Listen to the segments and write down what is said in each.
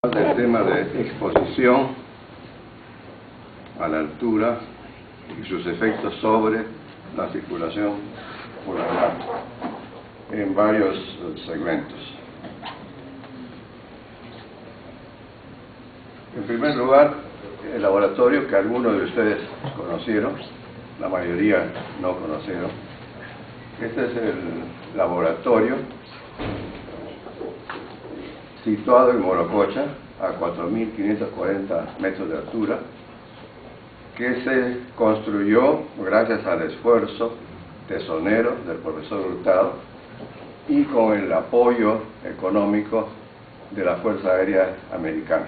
Del tema de exposición a la altura y sus efectos sobre la circulación pulmonar en varios segmentos. En primer lugar, el laboratorio que algunos de ustedes conocieron, la mayoría no conocieron. Este es el laboratorio situado en Morococha, a 4.540 metros de altura, que se construyó gracias al esfuerzo tesonero del profesor Hurtado y con el apoyo económico de la Fuerza Aérea Americana.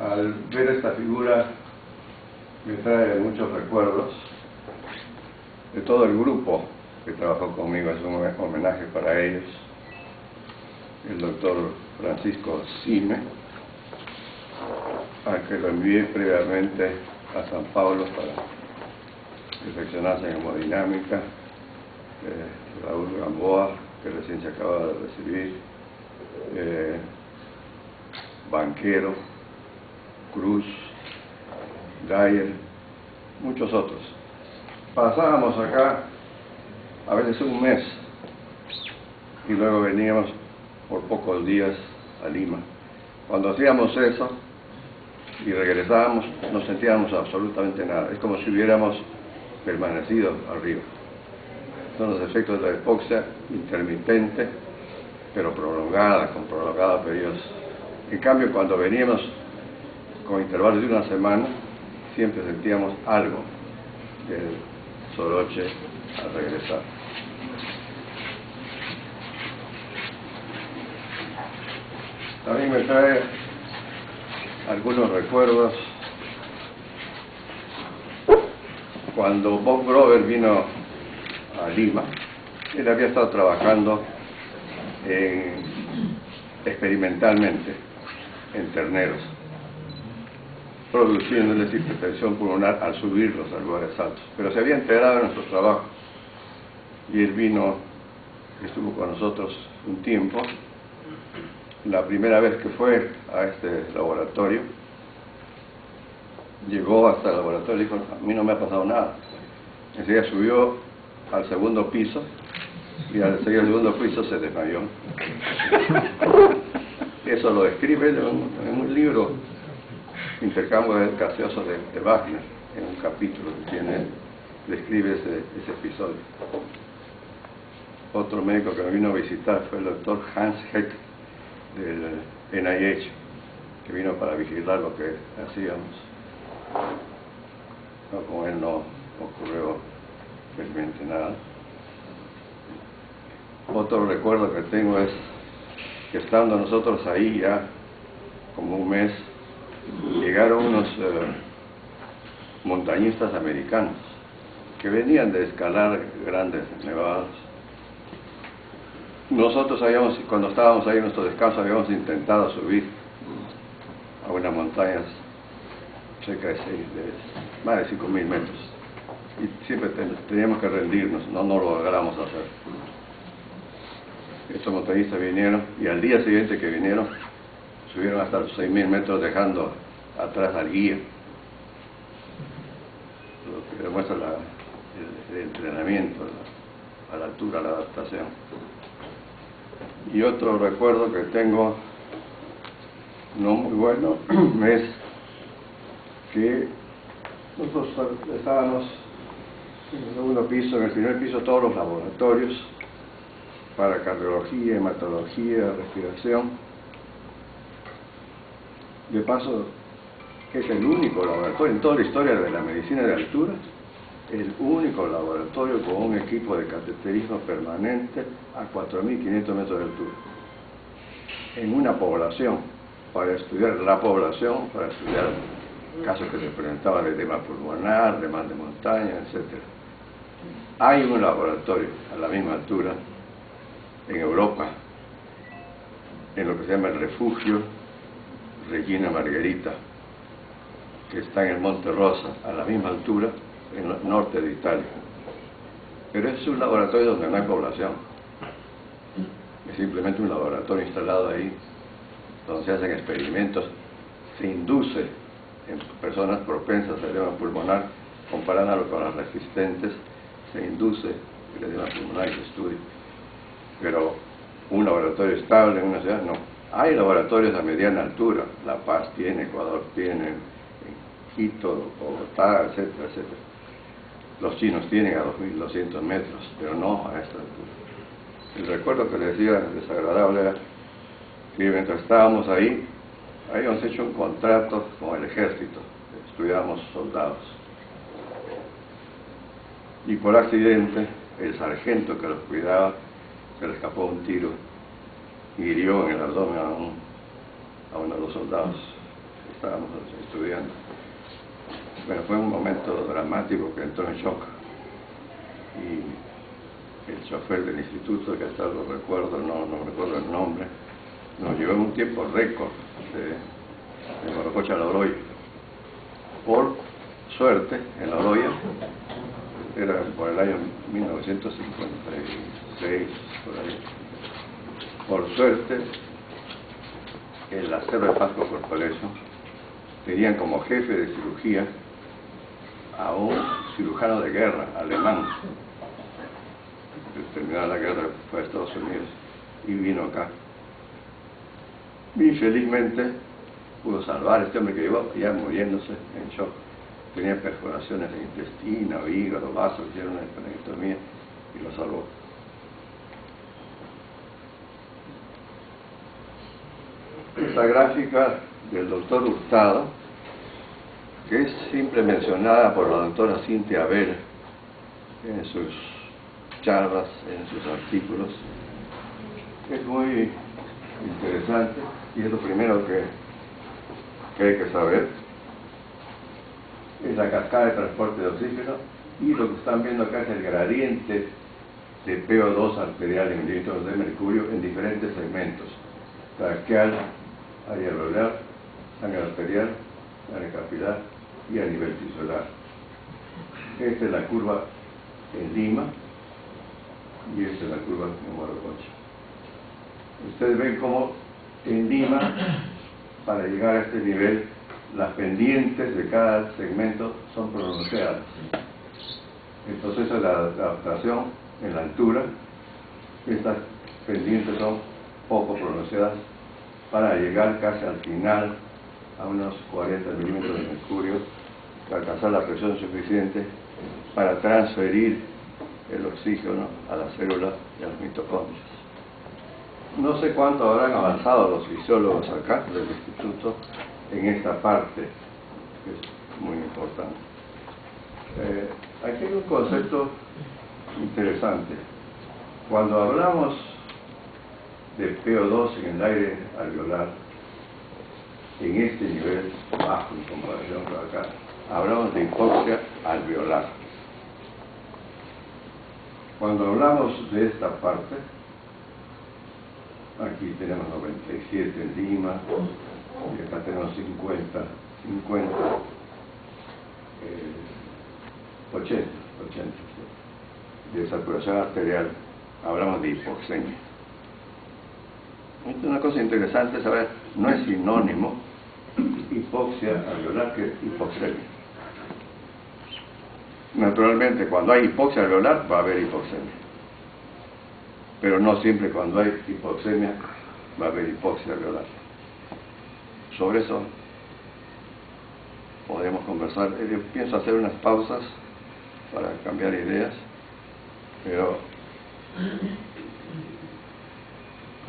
Al ver esta figura me trae muchos recuerdos de todo el grupo que trabajó conmigo. Es un homenaje para ellos. El doctor Francisco Cime, al que lo envié previamente a San Pablo para perfeccionarse en hemodinámica, Raúl Gamboa, que recién se acaba de recibir, Banquero, Cruz, Dyer, muchos otros. Pasábamos acá a veces un mes y luego veníamos por pocos días a Lima. Cuando hacíamos eso y regresábamos, no sentíamos absolutamente nada. Es como si hubiéramos permanecido arriba. Son los efectos de la hipoxia intermitente, pero prolongada, con prolongados periodos. En cambio, cuando veníamos con intervalos de una semana, siempre sentíamos algo del soroche al regresar. También me trae algunos recuerdos cuando Bob Grover vino a Lima. Él había estado trabajando experimentalmente en terneros, produciéndoles hipertensión pulmonar al subirlos a lugares altos, pero se había enterado de nuestro trabajo y él vino, estuvo con nosotros un tiempo. La primera vez que fue a este laboratorio, llegó hasta el laboratorio y dijo: a mí no me ha pasado nada. Enseguida subió al segundo piso y al seguir al segundo piso se desmayó. Eso lo describe en un libro, Intercambio gaseoso de Wagner, en un capítulo que tiene, describe ese episodio. Otro médico que me vino a visitar fue el doctor Hans Heck del NIH, que vino para vigilar lo que hacíamos. No, con él no ocurrió felizmente nada. Otro recuerdo que tengo es que estando nosotros ahí ya como un mes, llegaron unos montañistas americanos que venían de escalar grandes nevadas. Nosotros cuando estábamos ahí en nuestro descanso, habíamos intentado subir a unas montañas cerca de más de 5.000 metros y siempre teníamos que rendirnos, no lo logramos hacer. Estos montañistas vinieron y al día siguiente que vinieron subieron hasta los 6.000 metros dejando atrás al guía, lo que demuestra el entrenamiento a la altura, la adaptación. Y otro recuerdo que tengo no muy bueno es que nosotros estábamos en el segundo piso, en el primer piso todos los laboratorios para cardiología, hematología, respiración. De paso, que es el único laboratorio en toda la historia de la medicina de altura, el único laboratorio con un equipo de cateterismo permanente a 4.500 metros de altura, en una población, para estudiar la población, para estudiar casos que se presentaban de edema pulmonar, de mal de montaña, etc. Hay un laboratorio a la misma altura en Europa, en lo que se llama el refugio Regina Margherita, que está en el Monte Rosa, a la misma altura, en el norte de Italia. Pero es un laboratorio donde no hay población. Es simplemente un laboratorio instalado ahí, donde se hacen experimentos, se induce en personas propensas a edema pulmonar, comparándolo con las resistentes, se induce el edema pulmonar y se estudia. Pero un laboratorio estable en una ciudad, no. Hay laboratorios a mediana altura, La Paz tiene, Ecuador tiene, Quito, Bogotá, etcétera, etcétera. Los chinos tienen a 2.200 metros, pero no a esta altura. El recuerdo que les decía desagradable era que mientras estábamos ahí, habíamos hecho un contrato con el ejército, estudiábamos soldados. Y por accidente, el sargento que los cuidaba se le escapó un tiro y hirió en el abdomen a uno de los soldados que estábamos estudiando. Bueno, fue un momento dramático que entró en shock. Y el chofer del instituto, que hasta lo recuerdo, no recuerdo el nombre, nos llevó en un tiempo récord de Morococha a La Oroya. Por suerte, en La Oroya, era por el año 1956, por ahí. Por suerte, el Acero de Pasco Corporation tenían como jefe de cirugía a un cirujano de guerra alemán. Terminada la guerra, fue a Estados Unidos y vino acá. Y felizmente pudo salvar a este hombre que llegó ya muriéndose en shock. Tenía perforaciones en intestino, hígado, vasos, hicieron una esplenectomía y lo salvó. Esta gráfica del doctor Hurtado, que es siempre mencionada por la doctora Cintia Abel en sus charlas, en sus artículos, es muy interesante y es lo primero que hay que saber. Es la cascada de transporte de oxígeno y lo que están viendo acá es el gradiente de PO2 arterial en mililitros de mercurio en diferentes segmentos: traqueal, alveolar, sangre arterial, sangre capilar y a nivel tisular. Esta es la curva en Lima y esta es la curva en Morococha. Ustedes ven cómo en Lima, para llegar a este nivel, las pendientes de cada segmento son pronunciadas. El proceso de la adaptación en la altura, estas pendientes son poco pronunciadas para llegar casi al final a unos 40 milímetros de mercurio, para alcanzar la presión suficiente para transferir el oxígeno a las células y a los mitocondrios. No sé cuánto habrán avanzado los fisiólogos acá del instituto en esta parte, que es muy importante. Aquí hay un concepto interesante. Cuando hablamos de PO2 en el aire alveolar, en este nivel bajo en comparación con acá, hablamos de hipoxia alveolar. Cuando hablamos de esta parte, aquí tenemos 97 en Lima, y acá tenemos 50, 80 de saturación arterial, hablamos de hipoxemia. Esto es una cosa interesante saber, no es sinónimo hipoxia alveolar que hipoxemia. Naturalmente, cuando hay hipoxia alveolar va a haber hipoxemia, pero no siempre cuando hay hipoxemia va a haber hipoxia alveolar. Sobre eso podemos conversar. Yo pienso hacer unas pausas para cambiar ideas, pero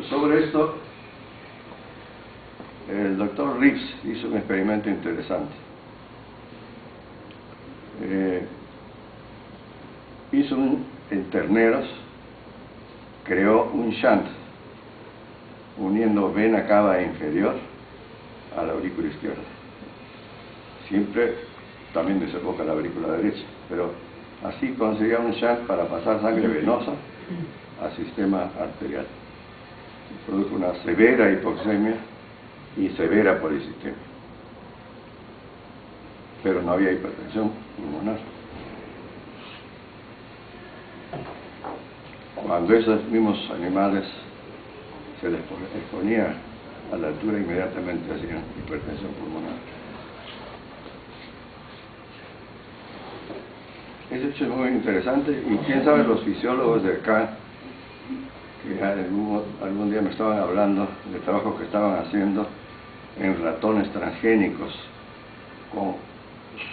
sobre esto el doctor Reeves hizo un experimento interesante. En terneros creó un shunt uniendo vena cava inferior a la aurícula izquierda. Siempre también desemboca la aurícula derecha, pero así conseguía un shunt para pasar sangre venosa al sistema arterial. Produjo una severa hipoxemia y severa polisistemia, pero no había hipertensión pulmonar. Cuando esos mismos animales se les exponía a la altura, inmediatamente hacían hipertensión pulmonar. Ese hecho es muy interesante, y quién sabe los fisiólogos de acá, que algún día me estaban hablando de trabajos que estaban haciendo en ratones transgénicos con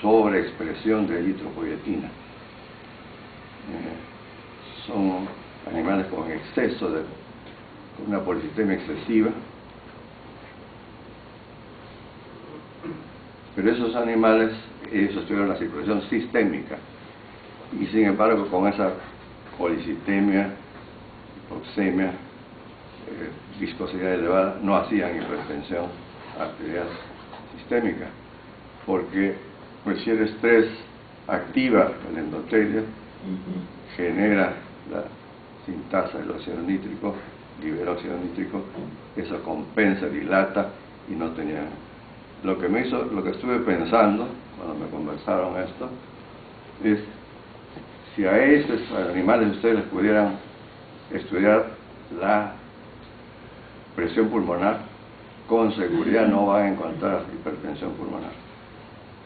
sobreexpresión de eritropoyetina. Son animales con exceso de una policitemia excesiva, pero esos animales, ellos tuvieron la circulación sistémica, y sin embargo con esa policitemia, hipoxemia, viscosidad elevada, no hacían hipertensión arterial sistémica, porque pues si el estrés activa el endotelio, genera la sintasa del óxido nítrico, libera óxido nítrico, eso compensa, dilata, y no tenía. Lo que estuve pensando cuando me conversaron esto es, si a estos animales ustedes les pudieran estudiar la presión pulmonar, con seguridad no van a encontrar hipertensión pulmonar.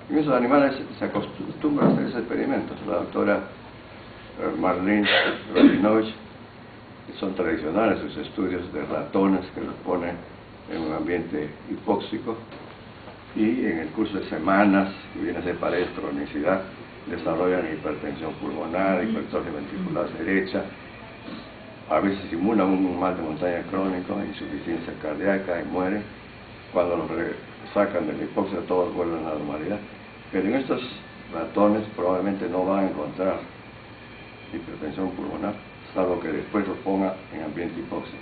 En esos animales se acostumbra a hacer esos experimentos. La doctora Marlene Rabinovich, son tradicionales sus estudios de ratones que los ponen en un ambiente hipóxico, y en el curso de semanas, que viene a ser paredes cronicidad, desarrollan hipertensión pulmonar, hipertrofia ventricular derecha, a veces simulan un mal de montaña crónico, insuficiencia cardíaca, y mueren. Cuando los sacan de la hipoxia, todos vuelven a la normalidad. Pero en estos ratones probablemente no van a encontrar hipertensión pulmonar, salvo que después los ponga en ambiente hipóxico.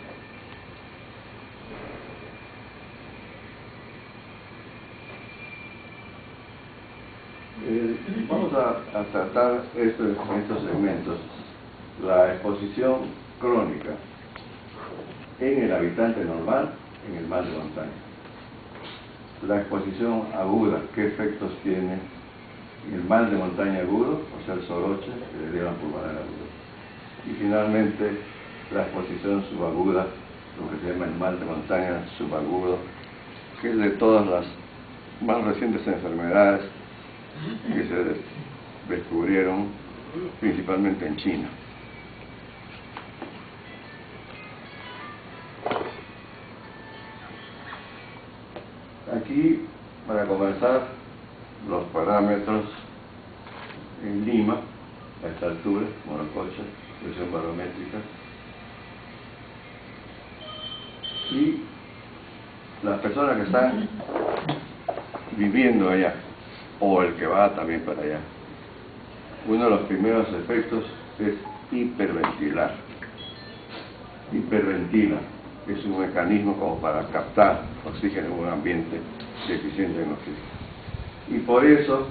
Vamos a tratar estos segmentos. La exposición crónica en el habitante normal, en el mal de montaña. La exposición aguda, ¿qué efectos tiene en el mal de montaña agudo, o sea el soroche, que le dieron pulmonar agudo? Y finalmente, la exposición subaguda, lo que se llama el mal de montaña subagudo, que es de todas las más recientes enfermedades que se descubrieron principalmente en China. Aquí, para comenzar, los parámetros en Lima, a esta altura, Morococha, presión barométrica, y las personas que están viviendo allá, o el que va también para allá. Uno de los primeros efectos es hiperventilar. Hiperventila es un mecanismo como para captar oxígeno en un ambiente deficiente en oxígeno. Y por eso,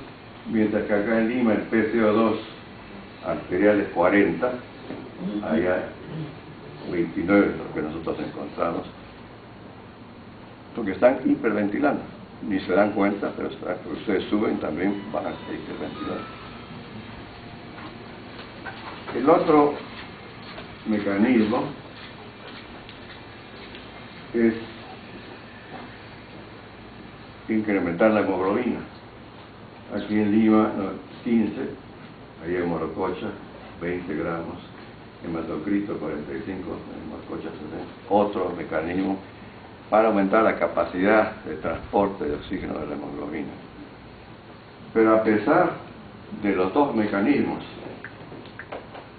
mientras que acá en Lima el PCO2 arterial es 40, allá 29 es lo que nosotros encontramos, porque están hiperventilando. Ni se dan cuenta, pero ustedes suben también, van a hiperventilar. El otro mecanismo es incrementar la hemoglobina. Aquí en Lima 15, allá en Morococha 20 gramos, hematocrito 45, en Morococha 70. Otro mecanismo para aumentar la capacidad de transporte de oxígeno de la hemoglobina. Pero a pesar de los dos mecanismos,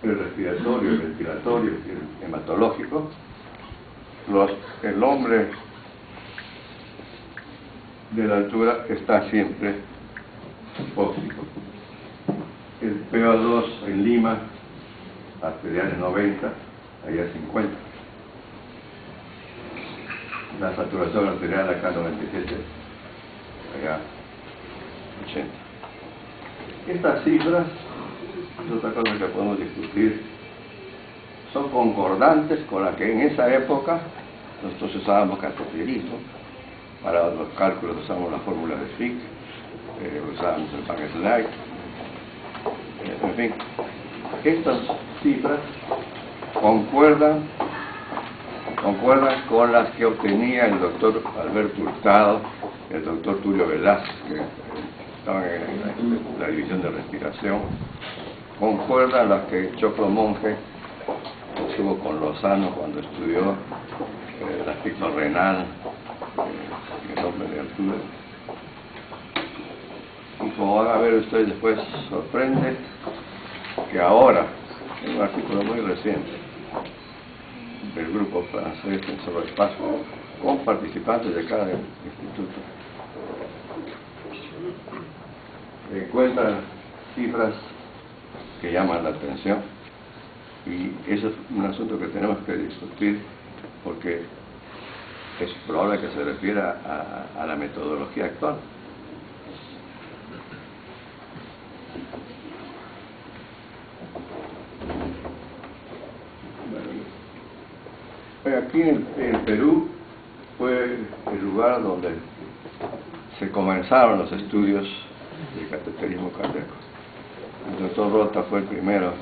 el respiratorio, el ventilatorio y el hematológico, el hombre de la altura está siempre hipóxico. El PO2 en Lima, arterial es 90, allá 50. La saturación arterial acá 97, allá 80. Estas cifras, es otra cosa que podemos discutir, son concordantes con la que en esa época nosotros usábamos cateterismo. Para los cálculos usamos la fórmula de Fick, usábamos el Pan-Slide, en fin. Estas cifras concuerdan concuerdan con las que obtenía el doctor Alberto Hurtado, el doctor Tulio Velázquez, que estaban en la división de respiración. Concuerdan las que Choclo Monge estuvo con Lozano cuando estudió el aspecto renal, el nombre de altura. Y como van a ver ustedes después, sorprende que ahora, en un artículo muy reciente del grupo francés Pensar el Espacio, con participantes de cada instituto, encuentran cifras que llaman la atención, y eso es un asunto que tenemos que discutir porque es probable que se refiera a la metodología actual. Aquí en el Perú fue el lugar donde se comenzaron los estudios del cateterismo cardíaco. El doctor Rota fue el primero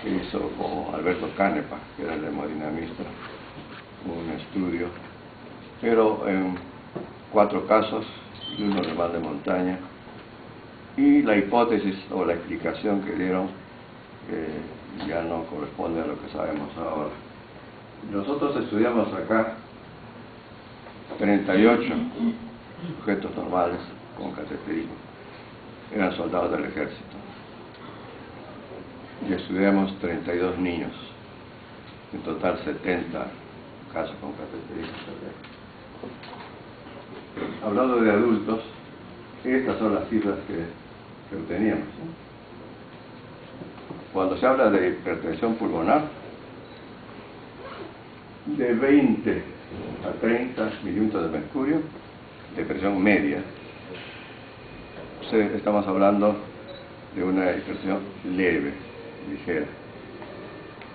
que hizo con Alberto Canepa, que era el hemodinamista, un estudio, pero en 4 casos y uno de mal de montaña, y la hipótesis o la explicación que dieron ya no corresponde a lo que sabemos ahora. Nosotros estudiamos acá 38 sujetos normales con cateterismo, eran soldados del ejército, y estudiamos 32 niños, en total 70 casos con cateterismo cardíaco. Hablando de adultos, estas son las cifras que obteníamos. Cuando se habla de hipertensión pulmonar, de 20 a 30 milímetros de mercurio de presión media. Estamos hablando de una hipertensión leve, ligera.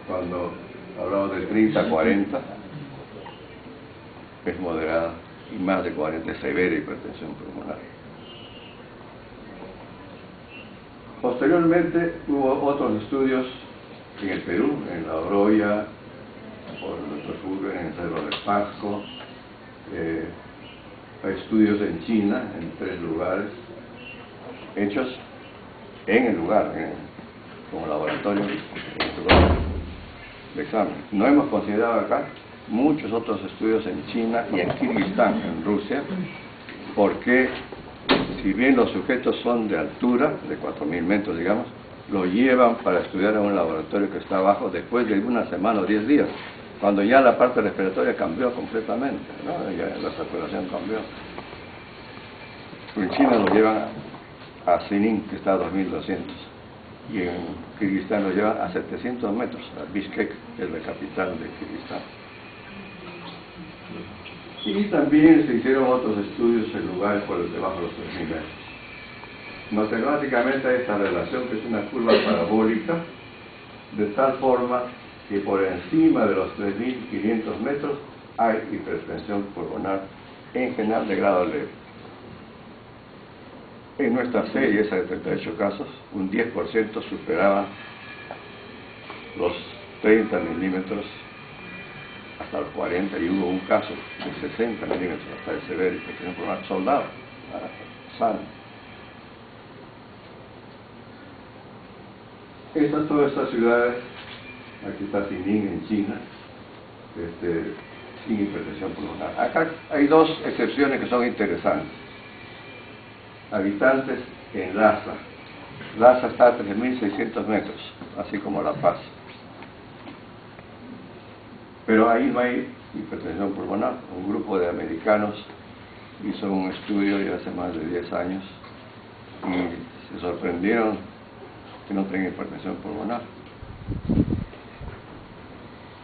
Cuando hablamos de 30 a 40 es moderada, y más de 40 es severa hipertensión pulmonar. Posteriormente hubo otros estudios en el Perú, en La Oroya, por el doctor Fulber, en el Cerro de Pasco. Hay estudios en China, en 3 lugares, hechos en el lugar, como laboratorio, en el lugar de examen. No hemos considerado acá muchos otros estudios en China y en Kirguistán, en Rusia, porque si bien los sujetos son de altura, de 4.000 metros, digamos, lo llevan para estudiar en un laboratorio que está abajo después de una semana o 10 días, cuando ya la parte respiratoria cambió completamente, ¿no? Ya la saturación cambió. En China lo llevan a Sinin, que está a 2.200, y en Kirguistán lo llevan a 700 metros, a Bishkek, que es la capital de Kirguistán. Y también se hicieron otros estudios en lugares por debajo de los 3.000 metros. Matemáticamente hay esta relación, que es una curva parabólica, de tal forma que por encima de los 3.500 metros hay hipertensión pulmonar, en general de grado leve. En nuestra serie, esa de 38 casos, un 10% superaba los 30 milímetros hasta los 40, y hubo un caso de 60 milímetros hasta el severo hipertensión pulmonar, soldado, sano. Todas estas ciudades, aquí está Sinin en China, sin hipertensión pulmonar. Acá hay 2 excepciones que son interesantes. Habitantes en Lhasa. Lhasa está a 3.600 metros, así como La Paz. Pero ahí no hay hipertensión pulmonar. Un grupo de americanos hizo un estudio ya hace más de 10 años y se sorprendieron que no tenía hipertensión pulmonar.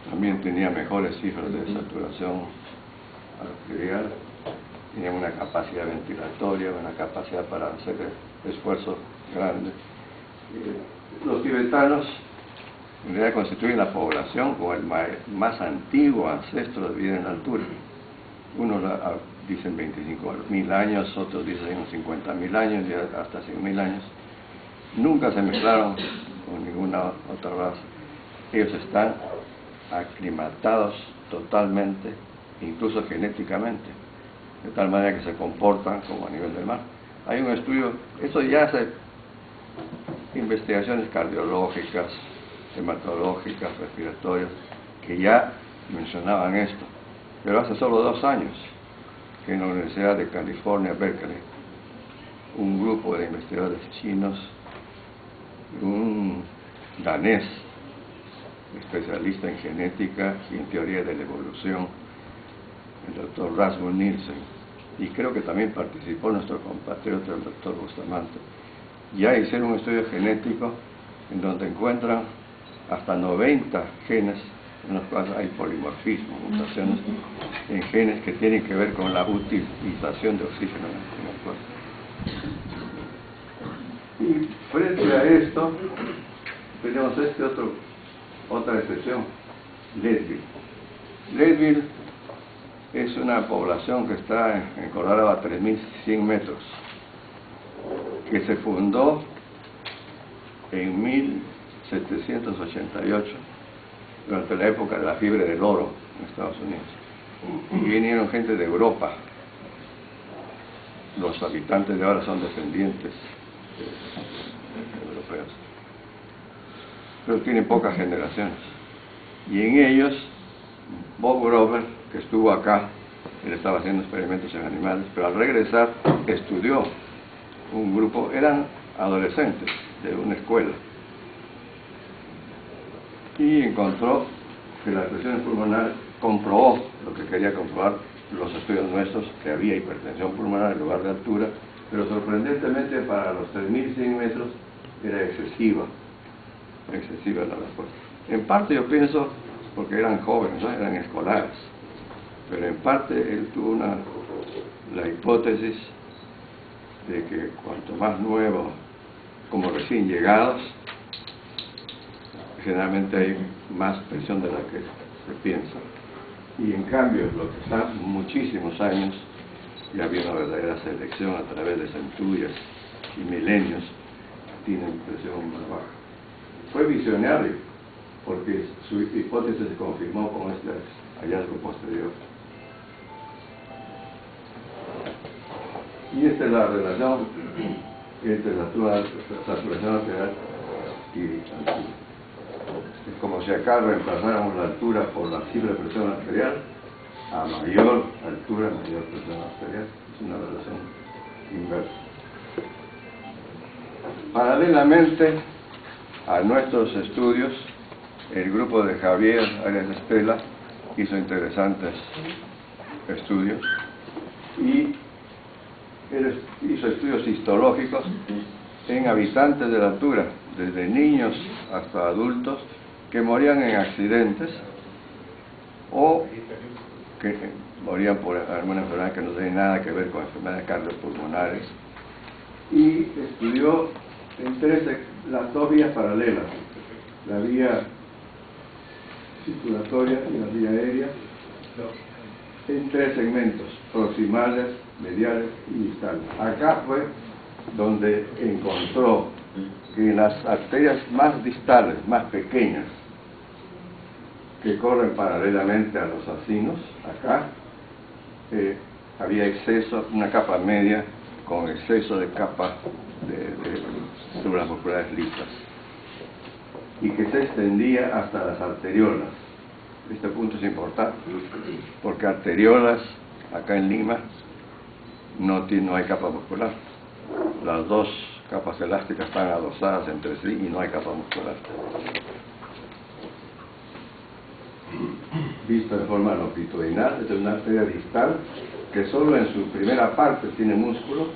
También tenía mejores cifras de saturación arterial, tenía una capacidad ventilatoria, una capacidad para hacer esfuerzos grandes. Los tibetanos en realidad constituyen la población con el más antiguo ancestro de vida en la altura. Unos dicen 25.000 años, otros dicen 50.000 años y hasta 100.000 años. Nunca se mezclaron con ninguna otra raza. Ellos están aclimatados totalmente, incluso genéticamente, de tal manera que se comportan como a nivel del mar. Hay un estudio, eso ya hace investigaciones cardiológicas, hematológicas, respiratorias, que ya mencionaban esto, pero hace solo 2 años que en la Universidad de California, Berkeley, un grupo de investigadores chinos, un danés, especialista en genética y en teoría de la evolución, el doctor Rasmus Nielsen, y creo que también participó nuestro compatriota, el doctor Bustamante, ya hicieron un estudio genético en donde encuentran hasta 90 genes en los cuales hay polimorfismo, mutaciones en genes que tienen que ver con la utilización de oxígeno en el cuerpo. Y frente a esto, tenemos otra excepción, Leadville. Leadville es una población que está en Colorado a 3.100 metros, que se fundó en 1788, durante la época de la fiebre del oro en Estados Unidos. Y vinieron gente de Europa. Los habitantes de ahora son descendientes europeos, pero tienen pocas generaciones. Y en ellos, Bob Grover, que estuvo acá, él estaba haciendo experimentos en animales, pero al regresar estudió un grupo, eran adolescentes de una escuela, y encontró que las presiones pulmonares, comprobó lo que quería comprobar los estudios nuestros, que había hipertensión pulmonar en lugar de altura, pero sorprendentemente para los 3.100 metros era excesiva la respuesta. En parte yo pienso porque eran jóvenes, ¿no? Eran escolares, pero en parte él tuvo la hipótesis de que cuanto más nuevos, como recién llegados, generalmente hay más presión de la que se piensa. Y en cambio, los que están muchísimos años, ya había una verdadera selección a través de centurias y milenios, tienen presión más baja. Fue visionario, porque su hipótesis se confirmó con este hallazgo posterior. Y esta es la relación entre la saturación arterial y altura. Es como si acá reemplazáramos la altura por la simple presión arterial. A mayor altura, mayor presión arterial. Es una relación inversa. Paralelamente a nuestros estudios, el grupo de Javier Arias Estela hizo interesantes estudios y él hizo estudios histológicos en habitantes de la altura, desde niños hasta adultos, que morían en accidentes o que morían por alguna enfermedad que no tiene nada que ver con enfermedades cardiopulmonares, y estudió las 2 vías paralelas, la vía circulatoria y la vía aérea, en 3 segmentos, proximales, mediales y distales. Acá fue donde encontró que en las arterias más distales, más pequeñas, que corren paralelamente a los acinos, acá había exceso, una capa media con exceso de capas de células musculares lisas, y que se extendía hasta las arteriolas. Este punto es importante, porque arteriolas, acá en Lima, no hay capa muscular. Las 2 capas elásticas están adosadas entre sí y no hay capa muscular. Visto de forma longitudinal, esta es una arteria distal que solo en su primera parte tiene músculo,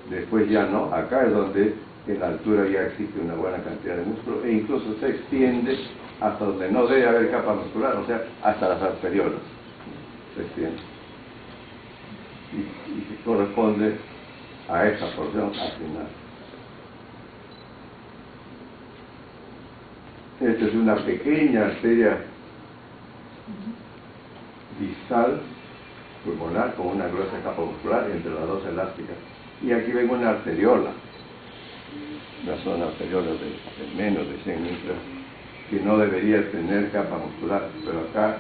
después ya no. Acá es donde en la altura ya existe una buena cantidad de músculo e incluso se extiende hasta donde no debe haber capa muscular, o sea, hasta las arteriolas se extiende, y corresponde a esa porción al final. Esta es una pequeña arteria distal pulmonar con una gruesa capa muscular entre las 2 elásticas, y aquí ven una arteriola, la zona arteriola de menos de 100 micras, que no debería tener capa muscular, pero acá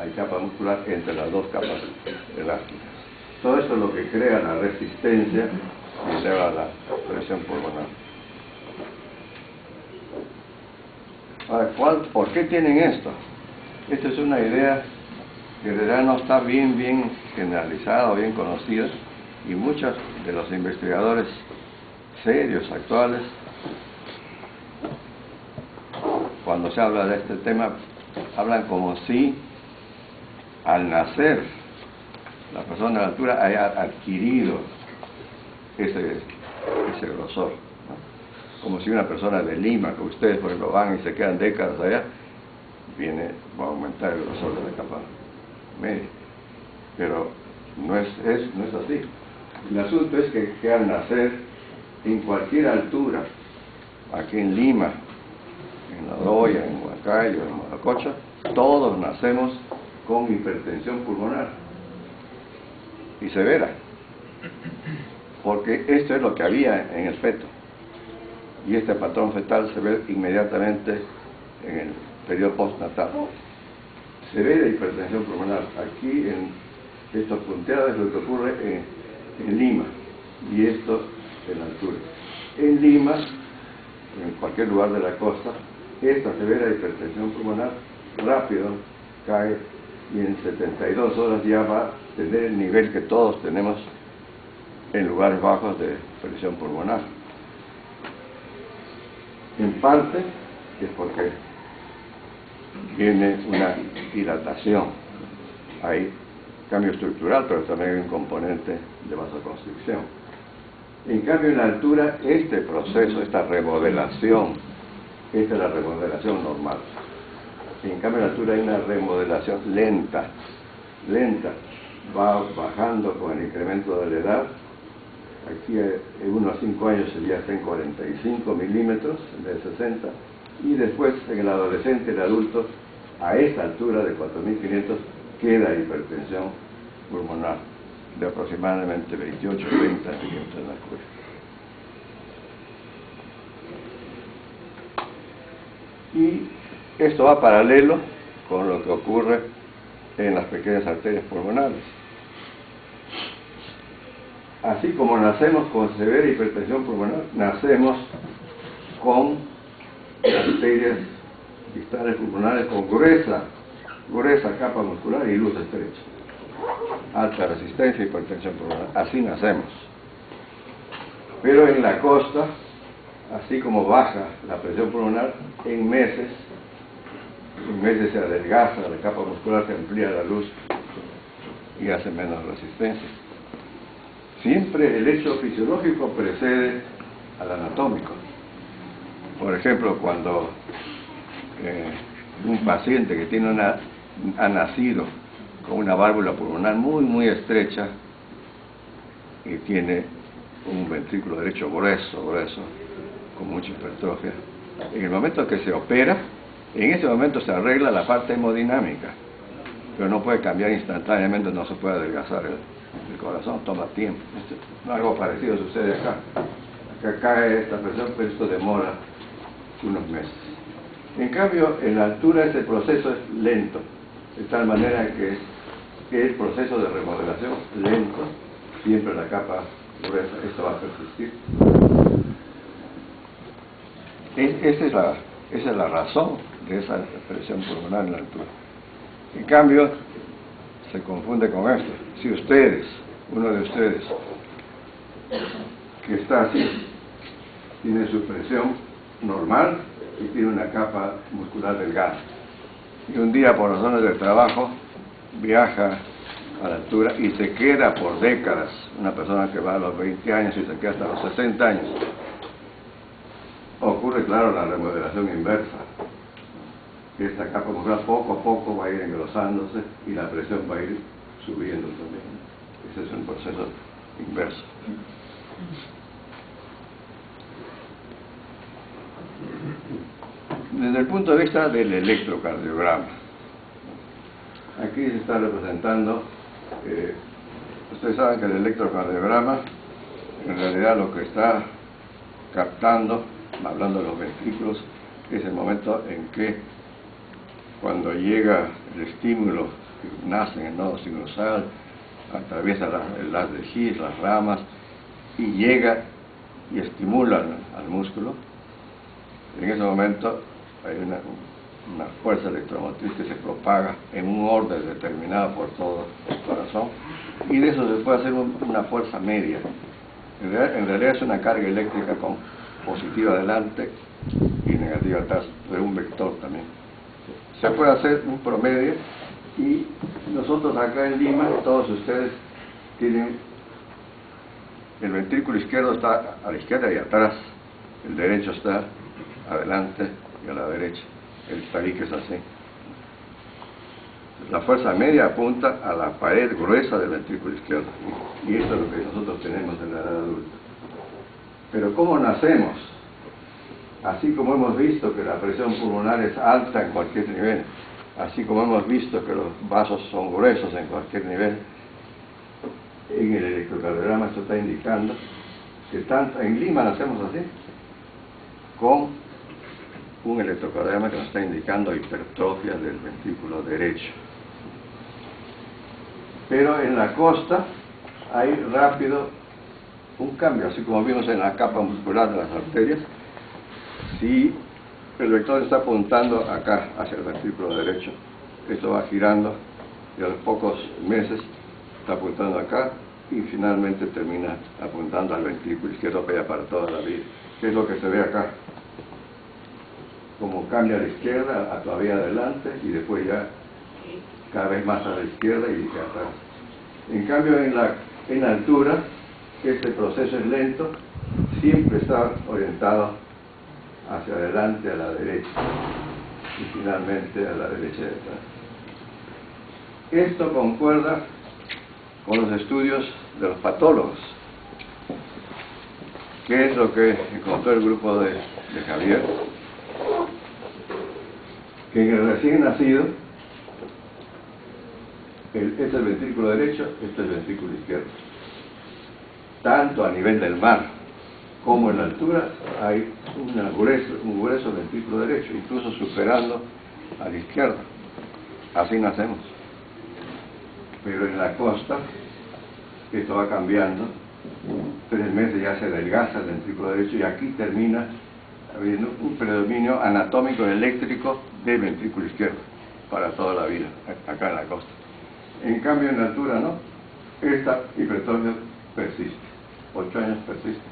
hay capa muscular entre las dos capas elásticas. Todo esto es lo que crea la resistencia y eleva la presión pulmonar. Ahora, ¿por qué tienen esto? Esta es una idea que en realidad no está bien generalizada o bien conocida, y muchos de los investigadores serios actuales, cuando se habla de este tema, hablan como si al nacer la persona de altura haya adquirido ese grosor, ¿no? Como si una persona de Lima, que ustedes por ejemplo van y se quedan décadas allá, va a aumentar el grosor de la capa media. Pero no es así. El asunto es que al nacer en cualquier altura, aquí en Lima, en La Doya, en Huancayo, en Maracocha, todos nacemos con hipertensión pulmonar y severa, porque esto es lo que había en el feto, y este patrón fetal se ve inmediatamente en el periodo postnatal. Severa hipertensión pulmonar. Aquí en estos punteados es lo que ocurre en Lima, y esto en la altura. En Lima, en cualquier lugar de la costa, esta severa hipertensión pulmonar rápido cae, y en 72 horas ya va a tener el nivel que todos tenemos en lugares bajos de presión pulmonar. En parte es porque viene una dilatación, hay cambio estructural, pero también hay un componente de vasoconstricción. En cambio, en la altura, este proceso, esta remodelación, esta es la remodelación normal. En cambio, en la altura hay una remodelación lenta, va bajando con el incremento de la edad. Aquí en 1 a 5 años ya está en 45 milímetros, en vez de 60, y después en el adolescente, el adulto, a esta altura de 4500 queda hipertensión pulmonar de aproximadamente 28-30 milímetros de mercurio. Y esto va paralelo con lo que ocurre en las pequeñas arterias pulmonares. Así como nacemos con severa hipertensión pulmonar, nacemos con arterias distales pulmonares con gruesa capa muscular y luz estrecha. Alta resistencia y hipertensión pulmonar. Así nacemos. Pero en la costa, así como baja la presión pulmonar, en meses se adelgaza la capa muscular, se amplía la luz y hace menos resistencia. Siempre el hecho fisiológico precede al anatómico. Por ejemplo, cuando un paciente que ha nacido con una válvula pulmonar muy estrecha y tiene un ventrículo derecho grueso, con mucha hipertrofia, en el momento que se opera, en ese momento se arregla la parte hemodinámica, pero no puede cambiar instantáneamente, no se puede adelgazar el corazón, toma tiempo. Algo parecido sucede acá. Acá cae esta presión, pero esto demora unos meses. En cambio, en la altura ese proceso es lento, de tal manera que el proceso de remodelación lento, siempre la capa gruesa, esto va a persistir. Esa es la razón de esa presión pulmonar en la altura. En cambio, se confunde con esto. Si uno de ustedes, que está así, tiene su presión normal y tiene una capa muscular delgada, y un día por razones de trabajo viaja a la altura y se queda por décadas, una persona que va a los 20 años y se queda hasta los 60 años, ocurre, claro, la remodelación inversa. Esta capa muscular poco a poco va a ir engrosándose y la presión va a ir subiendo también. Ese es un proceso inverso. Desde el punto de vista del electrocardiograma, aquí se está representando, ustedes saben que el electrocardiograma en realidad lo que está captando, hablando de los ventrículos, es el momento en que, cuando llega el estímulo que nace en el nodo sinusal, atraviesa el haz de His, las ramas, y llega y estimula al músculo. En ese momento hay una fuerza electromotriz que se propaga en un orden determinado por todo el corazón, y de eso se puede hacer una fuerza media. En realidad es una carga eléctrica con positiva adelante y negativa atrás, de un vector también. Se puede hacer un promedio, y nosotros acá en Lima, todos ustedes tienen, el ventrículo izquierdo está a la izquierda y atrás, el derecho está adelante y a la derecha, el tabique es así. La fuerza media apunta a la pared gruesa del ventrículo izquierdo, y esto es lo que nosotros tenemos en la edad adulta. Pero ¿cómo nacemos? Así como hemos visto que la presión pulmonar es alta en cualquier nivel, así como hemos visto que los vasos son gruesos en cualquier nivel, en el electrocardiograma esto está indicando que tanto en Lima nacemos así, con un electrocardiograma que nos está indicando hipertrofia del ventrículo derecho. Pero en la costa hay rápido un cambio, así como vimos en la capa muscular de las arterias. Si el vector está apuntando acá hacia el ventrículo derecho, esto va girando y a los pocos meses está apuntando acá y finalmente termina apuntando al ventrículo izquierdo para toda la vida. ¿Qué es lo que se ve acá? Como cambia a la izquierda, a todavía adelante, y después ya cada vez más a la izquierda y atrás. En cambio en la altura, este proceso es lento, siempre está orientado hacia adelante, a la derecha, y finalmente a la derecha de atrás. Esto concuerda con los estudios de los patólogos. ¿Qué es lo que encontró el grupo de Javier? Que en el recién nacido, este es el ventrículo derecho, este es el ventrículo izquierdo. Tanto a nivel del mar como en la altura hay un grueso ventrículo derecho, incluso superando a la izquierda. Así nacemos. Pero en la costa, esto va cambiando. 3 meses ya se adelgaza el ventrículo derecho, y aquí termina habiendo un predominio anatómico eléctrico del ventrículo izquierdo para toda la vida, acá en la costa. En cambio en la altura no, esta hipertrofia persiste, 8 años persiste.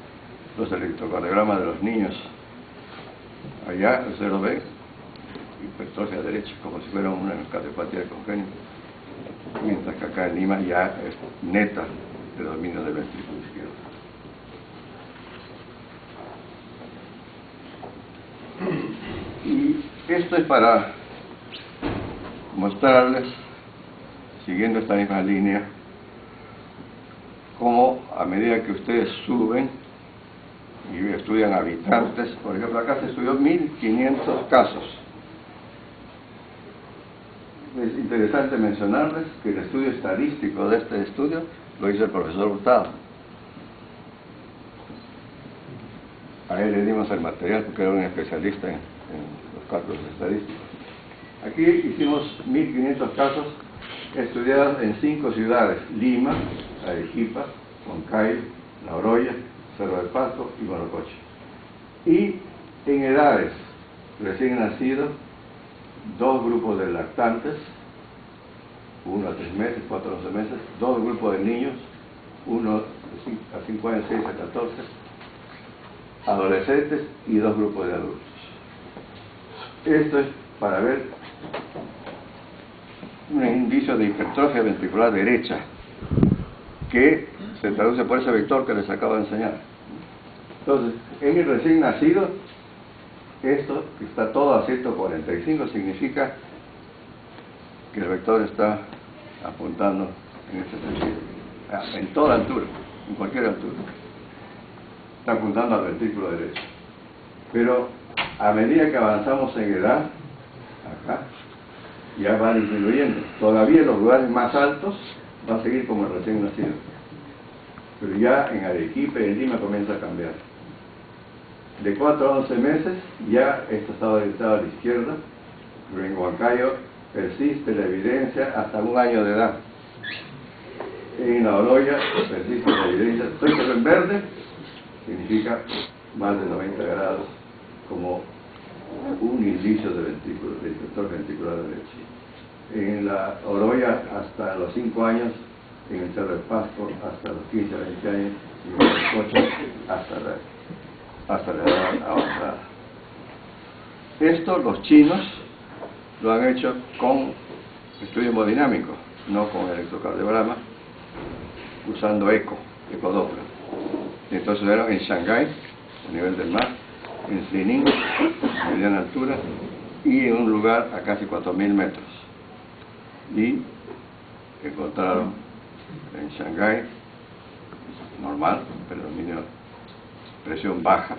Los electrocardiogramas de los niños, allá usted lo ve, hipertrofia derecha, como si fuera una cardiopatía congénita, mientras que acá en Lima ya es neta el dominio del ventrículo izquierdo. Y esto es para mostrarles, siguiendo esta misma línea, cómo a medida que ustedes suben y estudian habitantes, por ejemplo acá se estudió 1500 casos. Es interesante mencionarles que el estudio estadístico de este estudio lo hizo el profesor Hurtado. A él le dimos el material porque era un especialista en los cálculos estadísticos. Aquí hicimos 1500 casos estudiados en 5 ciudades: Lima, Arequipa, Huancayo, La Oroya, Cerro de Pasco y Morococha. Y en edades: recién nacidos, 2 grupos de lactantes, 1 a 3 meses, 4 a 11 meses, 2 grupos de niños, 1 a 5 años, 6 a 14, adolescentes y 2 grupos de adultos. Esto es para ver un indicio de hipertrofia ventricular derecha que se traduce por ese vector que les acabo de enseñar. Entonces, en el recién nacido, esto que está todo a 145 significa que el vector está apuntando en este sentido, en toda altura, en cualquier altura, está apuntando al ventrículo derecho. Pero a medida que avanzamos en edad, acá ya va disminuyendo. Todavía en los lugares más altos va a seguir como el recién nacido, pero ya en Arequipa y en Lima comienza a cambiar. de 4 a 11 meses, ya esto está orientado a la izquierda, pero en Huancayo persiste la evidencia hasta 1 año de edad. En la Oroya persiste la evidencia, todo en verde significa más de 90 grados como un indicio de sector ventricular derecho. En la Oroya hasta los 5 años, en el Cerro de Pasco hasta los 15 a 20 años, y en Morococha hasta la edad avanzada. Esto los chinos lo han hecho con estudio hemodinámico, no con electrocardiograma, usando ecodoppler. Entonces eran en Shanghái, a nivel del mar, en Xining, a mediana altura, y en un lugar a casi 4.000 metros. Y encontraron en Shanghái, normal, predominio presión baja,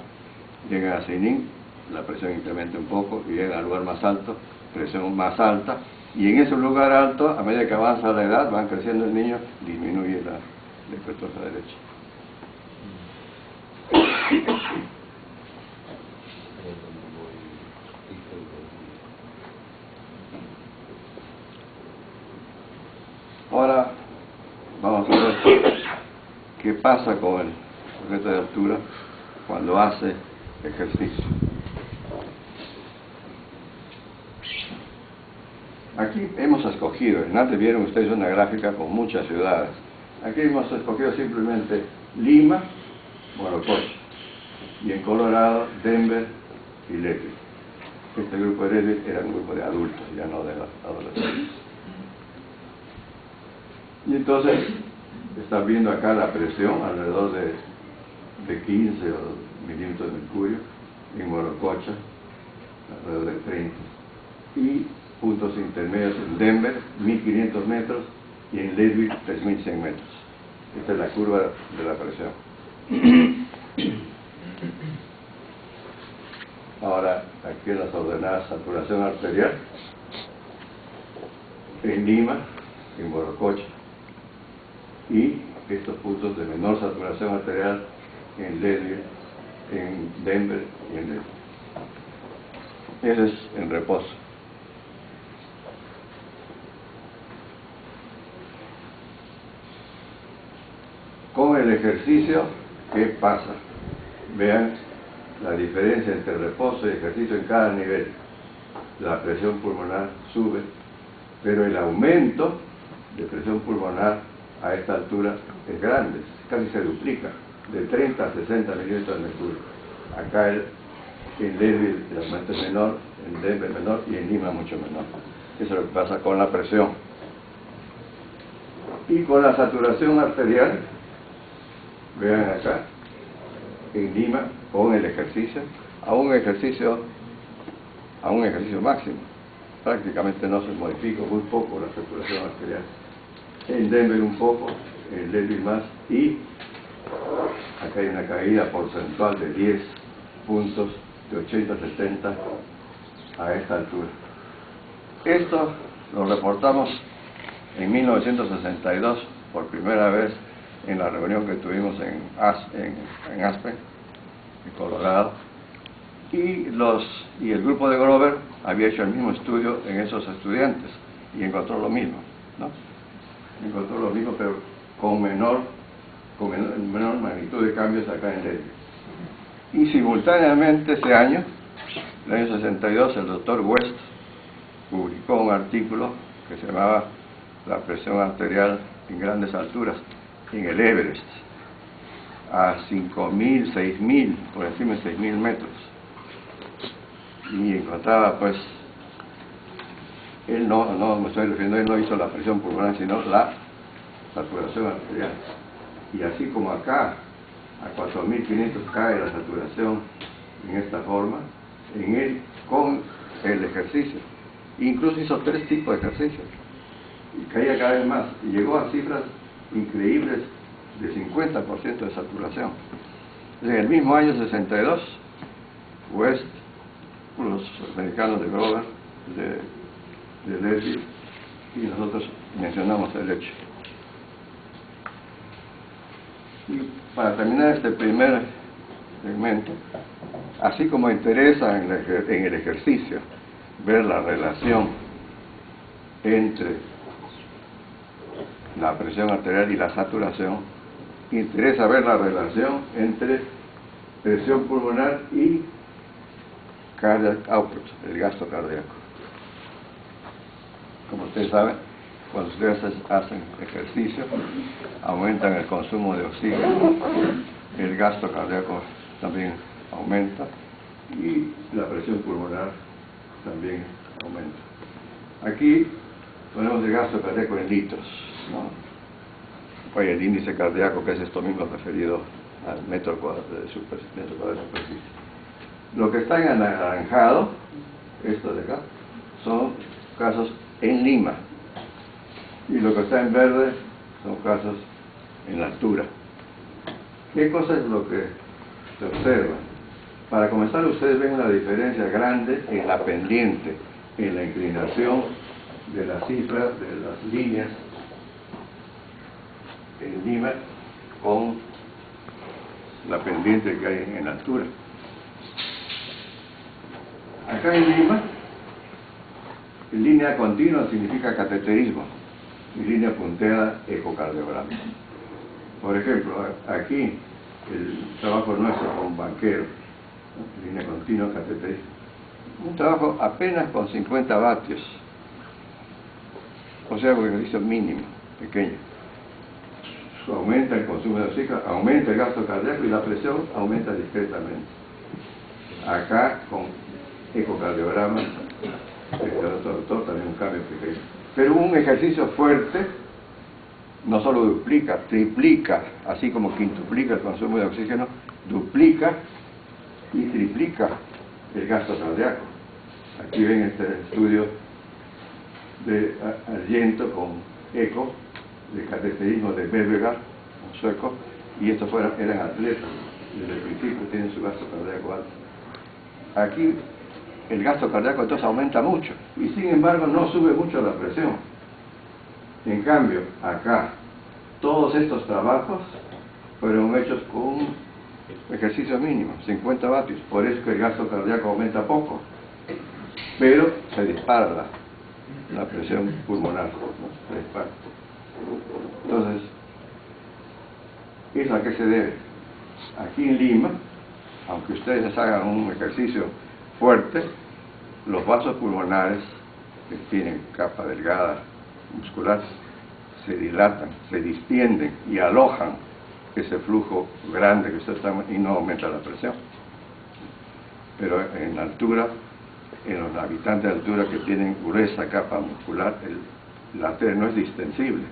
llegan a Xining, la presión incrementa un poco, y llegan al lugar más alto, presión más alta, y en ese lugar alto, a medida que avanza la edad, van creciendo el niño, disminuye la hipertrofia derecha. Ahora vamos a ver qué pasa con el sujeto de altura cuando hace ejercicio. Aquí hemos escogido, antes vieron ustedes una gráfica con muchas ciudades. Aquí hemos escogido simplemente Lima, Morococha, y en Colorado, Denver y Leadville. Este grupo de Leadville era un grupo de adultos, ya no de adolescentes. Y entonces, están viendo acá la presión, alrededor de 15 milímetros de mercurio, en Morococha, alrededor de 30. Y puntos intermedios en Denver, 1.500 metros, y en Leadville, 3.100 metros. Esta es la curva de la presión. Ahora, aquí en las ordenadas saturación arterial, en Lima, en Morococha, y estos puntos de menor saturación arterial en Leadville, en Denver y en Leadville. Ese es en reposo. Con el ejercicio, ¿qué pasa? Vean la diferencia entre reposo y ejercicio en cada nivel. La presión pulmonar sube, pero el aumento de presión pulmonar a esta altura es grande, casi se duplica, de 30 a 60 milímetros de mercurio. Acá en Leadville el aumento es menor, en Denver menor y en Lima mucho menor. Eso es lo que pasa con la presión. Y con la saturación arterial, vean acá, en Lima, con el ejercicio, a un ejercicio máximo. Prácticamente no se modifica, muy poco la saturación arterial. En Denver un poco, en Leadville más, y acá hay una caída porcentual de 10 puntos, de 80 a 70 a esta altura. Esto lo reportamos en 1962, por primera vez en la reunión que tuvimos en Aspen, en Colorado, y el grupo de Grover había hecho el mismo estudio en esos estudiantes y encontró lo mismo, ¿no? Encontró lo mismo, pero con menor magnitud de cambios acá en Leadville. Y simultáneamente ese año, el año 62, el doctor West publicó un artículo que se llamaba La presión arterial en grandes alturas en el Everest, a 5.000, 6.000, por encima de 6.000 metros. Y encontraba, pues, él no me estoy refiriendo, él no hizo la presión pulmonar, sino la saturación arterial. Y así como acá, a 4.500 cae la saturación en esta forma, en él, con el ejercicio. Incluso hizo 3 tipos de ejercicios. Y caía cada vez más. Y llegó a cifras increíbles de 50% de saturación. En el mismo año 62, West, los americanos de Grover, de Leadville, y nosotros mencionamos el hecho. Y para terminar este primer segmento, así como interesa en el ejercicio ver la relación entre la presión arterial y la saturación, interesa ver la relación entre presión pulmonar y cardiac output, el gasto cardíaco. Como ustedes saben, cuando ustedes hacen ejercicio, aumentan el consumo de oxígeno, el gasto cardíaco también aumenta y la presión pulmonar también aumenta. Aquí ponemos el gasto cardíaco en litros, ¿no? Pues el índice cardíaco, que es esto mismo referido al metro cuadrado de superficie. Lo que está en anaranjado, esto de acá, son casos en Lima, y lo que está en verde son casos en la altura. ¿Qué cosa es lo que se observa? Para comenzar, ustedes ven una diferencia grande en la pendiente, en la inclinación de las cifras, de las líneas en Lima con la pendiente que hay en altura. Acá en Lima, en línea continua significa cateterismo y línea punteada ecocardiograma. Por ejemplo, aquí el trabajo nuestro con banquero, ¿no? Línea continua, cateterismo. Un trabajo apenas con 50 vatios, o sea, un ejercicio mínimo, pequeño. Aumenta el consumo de oxígeno, aumenta el gasto cardíaco y la presión aumenta discretamente. Acá con ecocardiograma, este doctor, también un cambio pequeño. Pero un ejercicio fuerte no solo duplica, triplica, así como quintuplica el consumo de oxígeno, duplica y triplica el gasto cardíaco. Aquí ven este estudio de Argento con eco, de cateterismo de Bergegaard, un sueco, y estos eran atletas, desde el principio tienen su gasto cardíaco alto. Aquí el gasto cardíaco entonces aumenta mucho, y sin embargo no sube mucho la presión. En cambio, acá, todos estos trabajos fueron hechos con un ejercicio mínimo, 50 vatios, por eso que el gasto cardíaco aumenta poco, pero se dispara la presión pulmonar, ¿no? Se dispara. Entonces, ¿eso a qué se debe? Aquí en Lima, aunque ustedes hagan un ejercicio fuerte, los vasos pulmonares, que tienen capa delgada muscular, se dilatan, se distienden y alojan ese flujo grande que ustedes están, y no aumenta la presión. Pero en la altura, en los habitantes de altura que tienen gruesa capa muscular, la arteria no es distensible.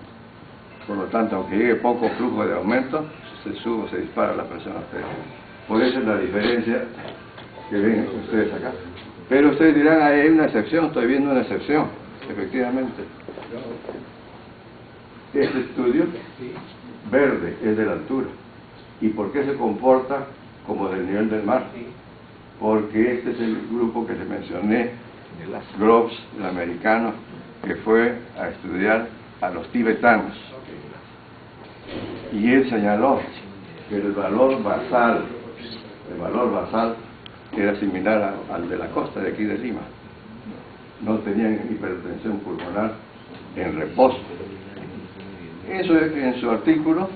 Por lo tanto, aunque llegue poco flujo de aumento, se dispara la presión arterial. Por eso es la diferencia que ven ustedes acá. Pero ustedes dirán, hay una excepción, estoy viendo una excepción, efectivamente. Este estudio verde es de la altura. ¿Y por qué se comporta como del nivel del mar? Porque este es el grupo que les mencioné, de las Groves, el americano, que fue a estudiar a los tibetanos. Y él señaló que el valor basal era similar al de la costa de aquí de Lima. No tenían hipertensión pulmonar en reposo. Eso es que en su artículo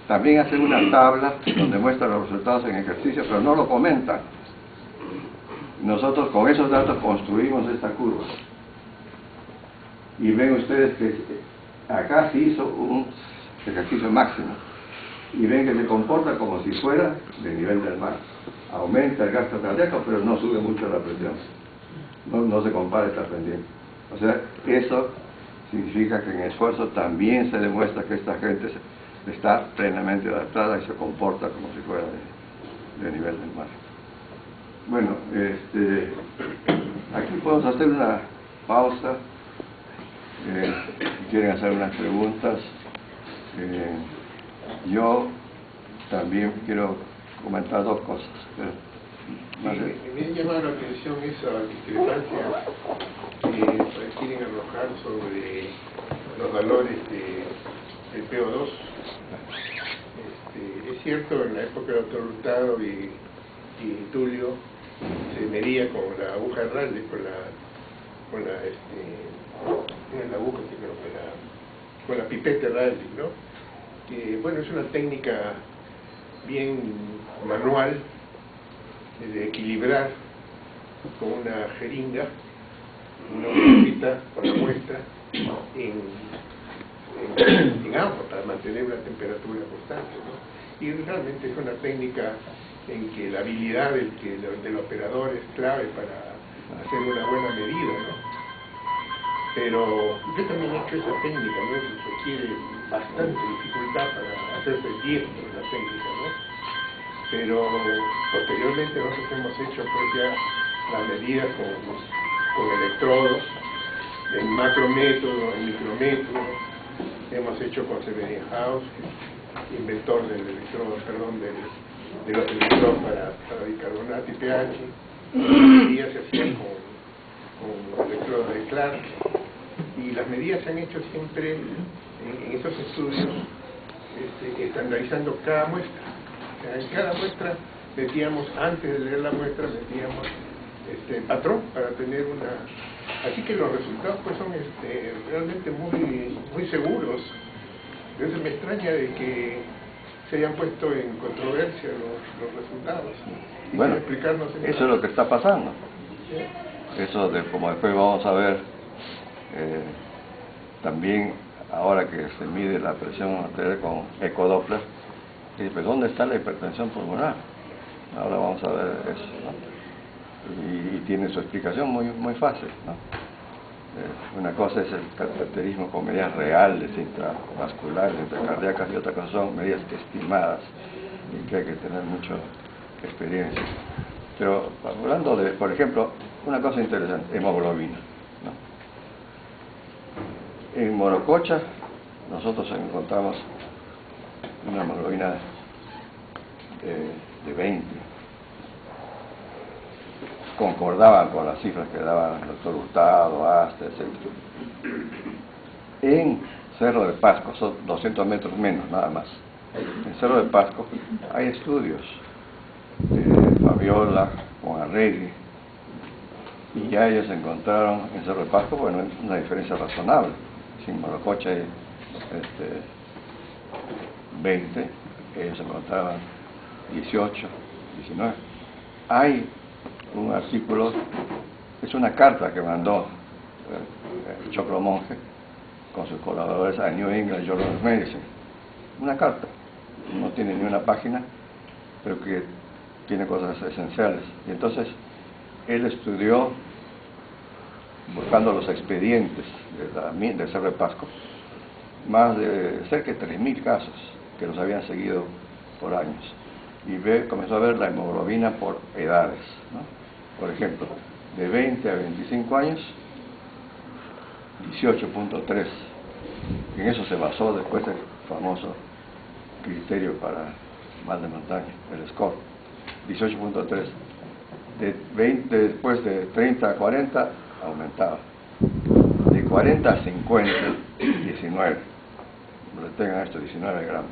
también hace una tabla donde muestra los resultados en ejercicio, pero no lo comentan. Nosotros con esos datos construimos esta curva. Y ven ustedes que acá se hizo un ejercicio máximo. Y ven que se comporta como si fuera del nivel del mar. Aumenta el gasto cardíaco, pero no sube mucho la presión. No se compara esta pendiente. O sea, eso significa que en esfuerzo también se demuestra que esta gente está plenamente adaptada y se comporta como si fuera de nivel del mar. Bueno, aquí podemos hacer una pausa. Si quieren hacer unas preguntas. Yo también quiero comentar dos cosas. Me ha llamado la atención esa discrepancia que quieren arrojar sobre los valores del PO2. Es cierto, en la época del doctor Hurtado y Tulio se medía con la aguja Rayleigh, no es la aguja, sino con la pipeta Rayleigh, ¿no? Que, bueno, es una técnica bien manual de equilibrar con una jeringa, una hojita con la muestra en agua para mantener una temperatura constante, ¿no? Y realmente es una técnica en que la habilidad del operador es clave para hacer una buena medida, ¿no? Pero yo también he hecho esa técnica, ¿no? Requiere bastante dificultad para hacerse diestro en la técnica, ¿no? Pero posteriormente nosotros hemos hecho pues ya las medidas con electrodos, en macrométodo, en micrométodo, hemos hecho con Severin-Haus, inventor del electrodo, de los electrodos para bicarbonato y pH, las medidas se hacían con electrodos de Clark, y las medidas se han hecho siempre en esos estudios estandarizando cada muestra. O sea, en cada muestra metíamos, antes de leer la muestra, metíamos patrón para tener una... Así que los resultados pues son realmente muy seguros. Entonces me extraña de que se hayan puesto en controversia los resultados. Bueno, explicarnos eso es lo que está pasando. Sí. Eso, como después vamos a ver, también ahora que se mide la presión arterial con ecodoppler, pues ¿dónde está la hipertensión pulmonar? Ahora vamos a ver eso, ¿no? Y tiene su explicación muy fácil, ¿no? Una cosa es el cateterismo con medidas reales, intravasculares, intracardíacas, y otra cosa son medidas estimadas y que hay que tener mucha experiencia. Pero hablando de, por ejemplo, una cosa interesante, hemoglobina, ¿no? En Morococha nosotros encontramos una hemoglobina de 20. Concordaban con las cifras que daban el doctor Hurtado, Asta, etc. En Cerro de Pasco, son 200 metros menos, nada más. En Cerro de Pasco hay estudios de Fabiola, con Arregui, y ya ellos encontraron en Cerro de Pasco, bueno, una diferencia razonable. Si en Morococha hay 20, ellos encontraban 18, 19. Hay un artículo, es una carta que mandó Choclo Monge con sus colaboradores a New England Journal of Medicine. Una carta, no tiene ni una página, pero que tiene cosas esenciales. Y entonces él estudió, buscando los expedientes del Cerro de Pasco, más de cerca de 3.000 casos que los habían seguido por años, y comenzó a ver la hemoglobina por edades, ¿no? Por ejemplo, de 20 a 25 años, 18.3. En eso se basó después el famoso criterio para mal de montaña, el score, 18.3. Después de 30 a 40, aumentaba. De 40 a 50, 19. Retengan esto, 19 gramos.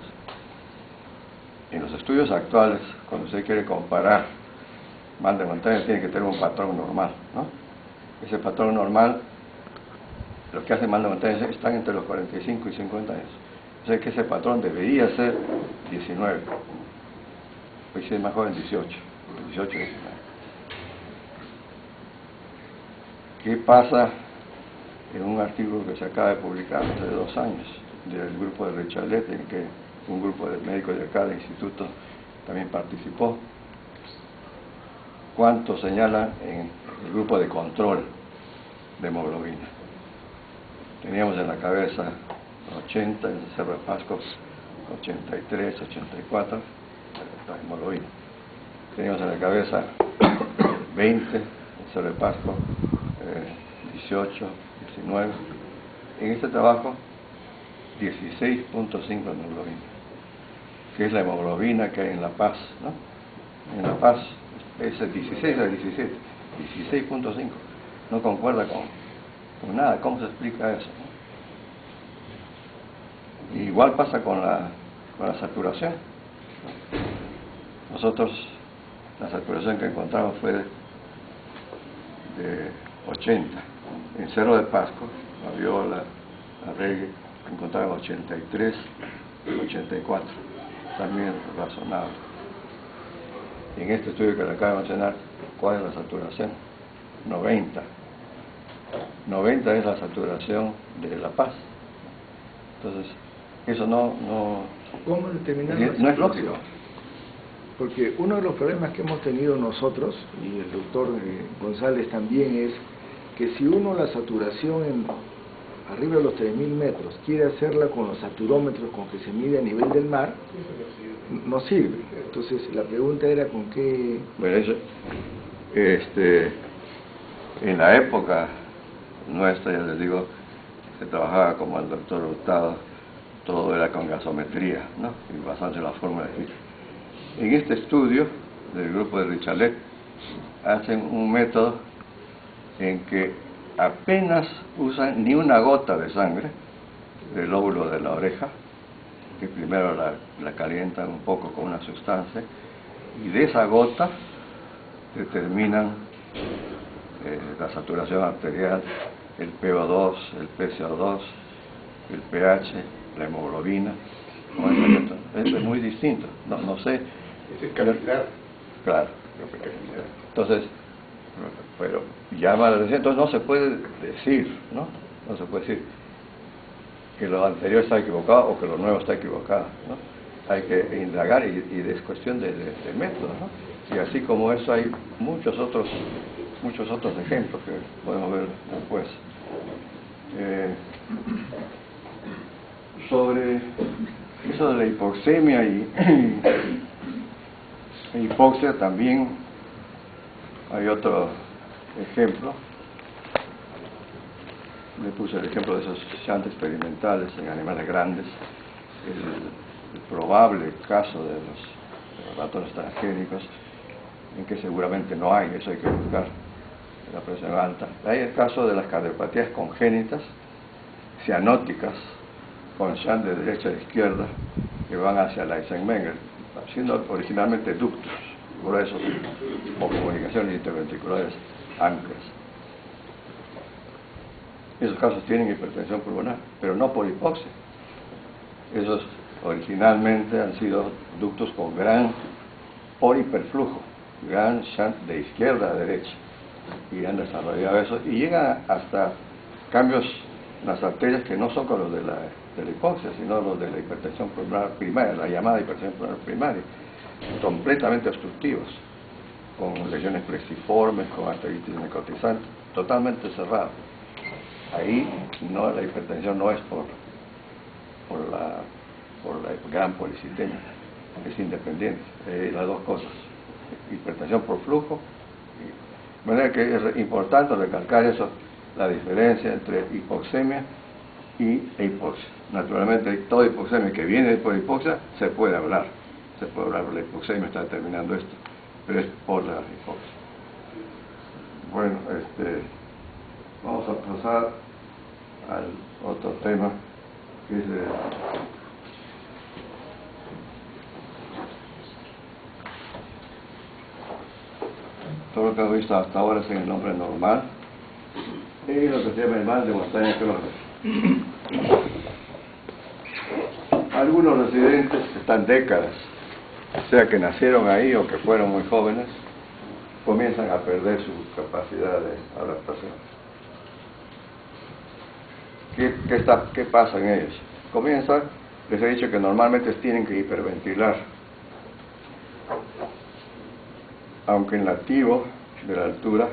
En los estudios actuales, cuando usted quiere comparar mal de montaña, tiene que tener un patrón normal, ¿no? Ese patrón normal, los que hacen mal de montaña están entre los 45 y 50 años. O sea que ese patrón debería ser 19. Hoy sí es más joven, 18, 19. ¿Qué pasa en un artículo que se acaba de publicar hace 2 años del grupo de Rechalet, en que un grupo de médicos de cada instituto también participó? ¿Cuánto señalan en el grupo de control de hemoglobina? Teníamos en la cabeza 80, en el Cerro de Pasco 83, 84, la hemoglobina. Teníamos en la cabeza 20, en el Cerro de Pasco 18, 19. En este trabajo 16.5 hemoglobina, que es la hemoglobina que hay en La Paz, ¿no? En La Paz es el 16 a 17, 16.5. No concuerda con nada. ¿Cómo se explica eso, no? Igual pasa con la saturación. Nosotros la saturación que encontramos fue de 80. En Cerro de Pasco, La Viola, La Reggae, encontramos 83, 84, también razonable. Y en este estudio que le acabo de mencionar, ¿cuál es la saturación? 90. 90 es la saturación de La Paz. Entonces, eso ¿Cómo determinar la no es saturación? lógico. Porque uno de los problemas que hemos tenido nosotros, y el doctor González también, es que si uno la saturación arriba de los 3.000 metros quiere hacerla con los saturómetros con que se mide a nivel del mar, no sirve. Entonces la pregunta era con qué... Bueno, eso, en la época nuestra, ya les digo, se trabajaba como el doctor Hurtado, todo era con gasometría, ¿no? Y basándose en la fórmula de Fick. En este estudio del grupo de Richalet hacen un método en que apenas usan ni una gota de sangre del lóbulo de la oreja, que primero la calientan un poco con una sustancia, y de esa gota determinan la saturación arterial, el PO2, el PCO2, el pH, la hemoglobina. Eso es muy distinto. No sé. Ese es capilar. Claro. Entonces, pero llama la atención. Entonces no se puede decir, ¿no? No se puede decir que lo anterior está equivocado o que lo nuevo está equivocado, ¿no? Hay que indagar y es cuestión de método, ¿no? Y así como eso hay muchos otros ejemplos que podemos ver después. Sobre eso de la hipoxemia y hipoxia también hay otro ejemplo. Le puse el ejemplo de esos shunts experimentales en animales grandes. El probable caso de los ratones transgénicos, en que seguramente no hay, eso hay que buscar, la presión alta. Hay el caso de las cardiopatías congénitas, cianóticas, con shunt de derecha a izquierda, que van hacia la Eisenmenger, siendo originalmente ductos gruesos o comunicaciones interventriculares amplias. Esos casos tienen hipertensión pulmonar, pero no por hipoxia. Esos originalmente han sido ductos con gran por hiperflujo, gran shunt de izquierda a derecha, y han desarrollado eso, y llegan hasta cambios en las arterias que no son con los de la hipoxia, sino los de la hipertensión pulmonar primaria, la llamada hipertensión pulmonar primaria, completamente obstructivos, con lesiones plexiformes, con arteritis necrotizante, totalmente cerrado. Ahí no, la hipertensión no es por la gran policitemia, es independiente, las dos cosas, hipertensión por flujo. De manera que es importante recalcar eso, la diferencia entre hipoxemia e hipoxia. Naturalmente, toda hipoxemia que viene por hipoxia se puede hablar, la hipoxemia está determinando esto, pero es por la hipoxia. Bueno, vamos a pasar al otro tema, que es todo lo que hemos visto hasta ahora es en el hombre normal, y lo que se llama el mal de Montaña-Clones. Algunos residentes que están décadas, sea que nacieron ahí o que fueron muy jóvenes, comienzan a perder su capacidad de adaptación. ¿Qué pasa en ellos? Comienzan, les he dicho que normalmente tienen que hiperventilar, aunque en nativo de la altura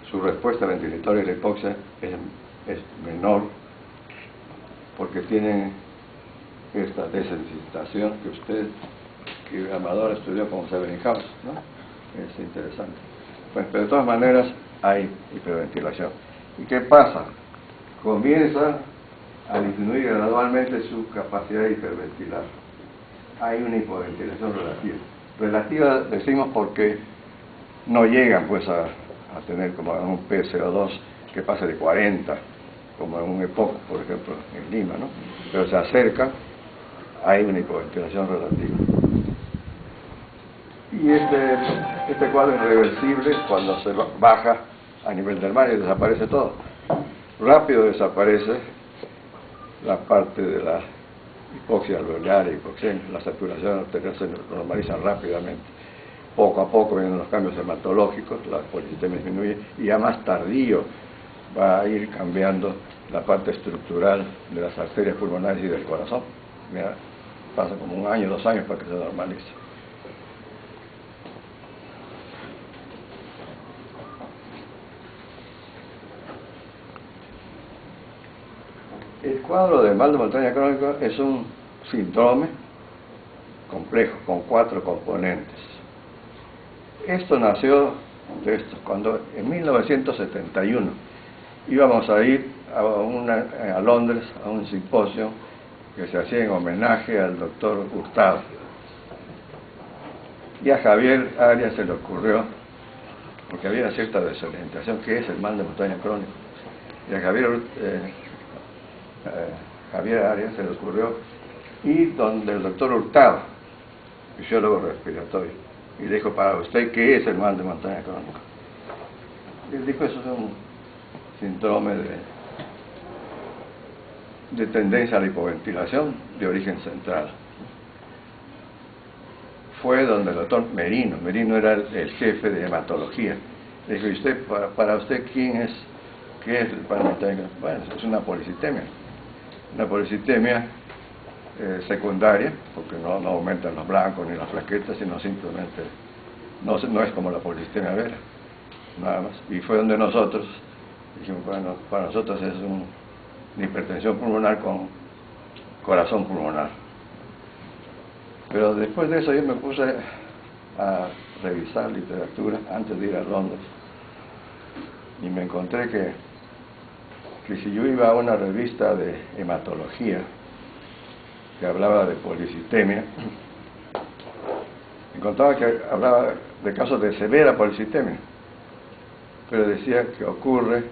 su respuesta ventilatoria y la hipoxia es menor, porque tienen esta desensitización que Amador estudió con Sebringhaus, ¿no? Es interesante. Pues, pero de todas maneras hay hiperventilación. ¿Y qué pasa? Comienza a disminuir gradualmente su capacidad de hiperventilar. Hay una hipoventilación relativa. Relativa decimos porque no llegan pues a tener como un PCO2 que pase de 40, como en un EPOC, por ejemplo, en Lima, ¿no? Pero se acerca, hay una hipoventilación relativa. Y este cuadro es irreversible cuando se baja a nivel del mar y desaparece todo. Rápido desaparece la parte de la hipoxia alveolar y hipoxemia, la saturación arterial se normaliza rápidamente. Poco a poco vienen los cambios hematológicos, la policitemia disminuye y ya más tardío va a ir cambiando la parte estructural de las arterias pulmonares y del corazón. Mira, pasa como 1 año, 2 años para que se normalice. El cuadro de mal de montaña crónico es un síndrome complejo con 4 componentes. Esto nació de esto, cuando en 1971 íbamos a ir a Londres a un simposio que se hacía en homenaje al doctor Hurtado. Y a Javier Arias se le ocurrió, porque había cierta desorientación, ¿qué es el mal de montaña crónico? Y a Javier Arias se le ocurrió ir donde el doctor Hurtado, fisiólogo respiratorio, y le dijo, para usted, ¿qué es el mal de montaña crónico? Y él dijo, eso es un síndrome de tendencia a la hipoventilación de origen central. Fue donde el doctor Merino era el jefe de hematología. Le dijo, ¿y usted, para usted, qué es el mal de montaña crónico? Bueno, es una policitemia. Una policitemia secundaria, porque no aumentan los blancos ni las plaquetas, sino simplemente no es como la policitemia vera, nada más. Y fue donde nosotros dijimos, bueno, para nosotros es una hipertensión pulmonar con corazón pulmonar. Pero después de eso yo me puse a revisar literatura antes de ir a Londres y me encontré que si yo iba a una revista de hematología que hablaba de policitemia, encontraba que hablaba de casos de severa policitemia, pero decía que ocurre,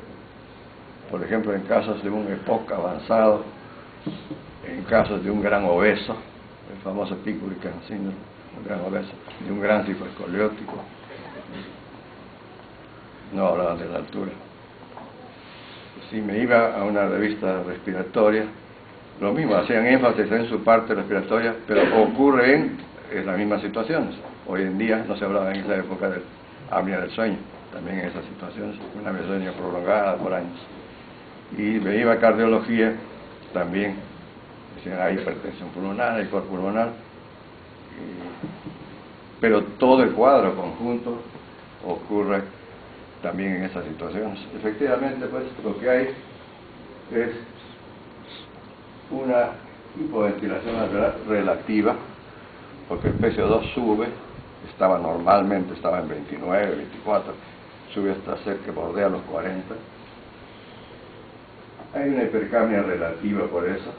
por ejemplo, en casos de un EPOC avanzado, en casos de un gran obeso, el famoso Pickwick síndrome, un gran obeso, de un gran cifoescoliótico. No hablaban de la altura. Si me iba a una revista respiratoria, lo mismo, hacían énfasis en su parte respiratoria, pero ocurre en las mismas situaciones. Hoy en día no se hablaba en esa época de apnea del sueño, también en esas situaciones, una apnea del sueño prolongada por años. Y me iba a cardiología, también decían, hay hipertensión pulmonar, hay cor pulmonar, pero todo el cuadro conjunto ocurre también en esas situaciones. Efectivamente, pues, lo que hay es una hipoventilación relativa, porque el PCO2 sube, normalmente estaba en 29, 24, sube hasta cerca que bordea los 40. Hay una hipercapnia relativa por eso.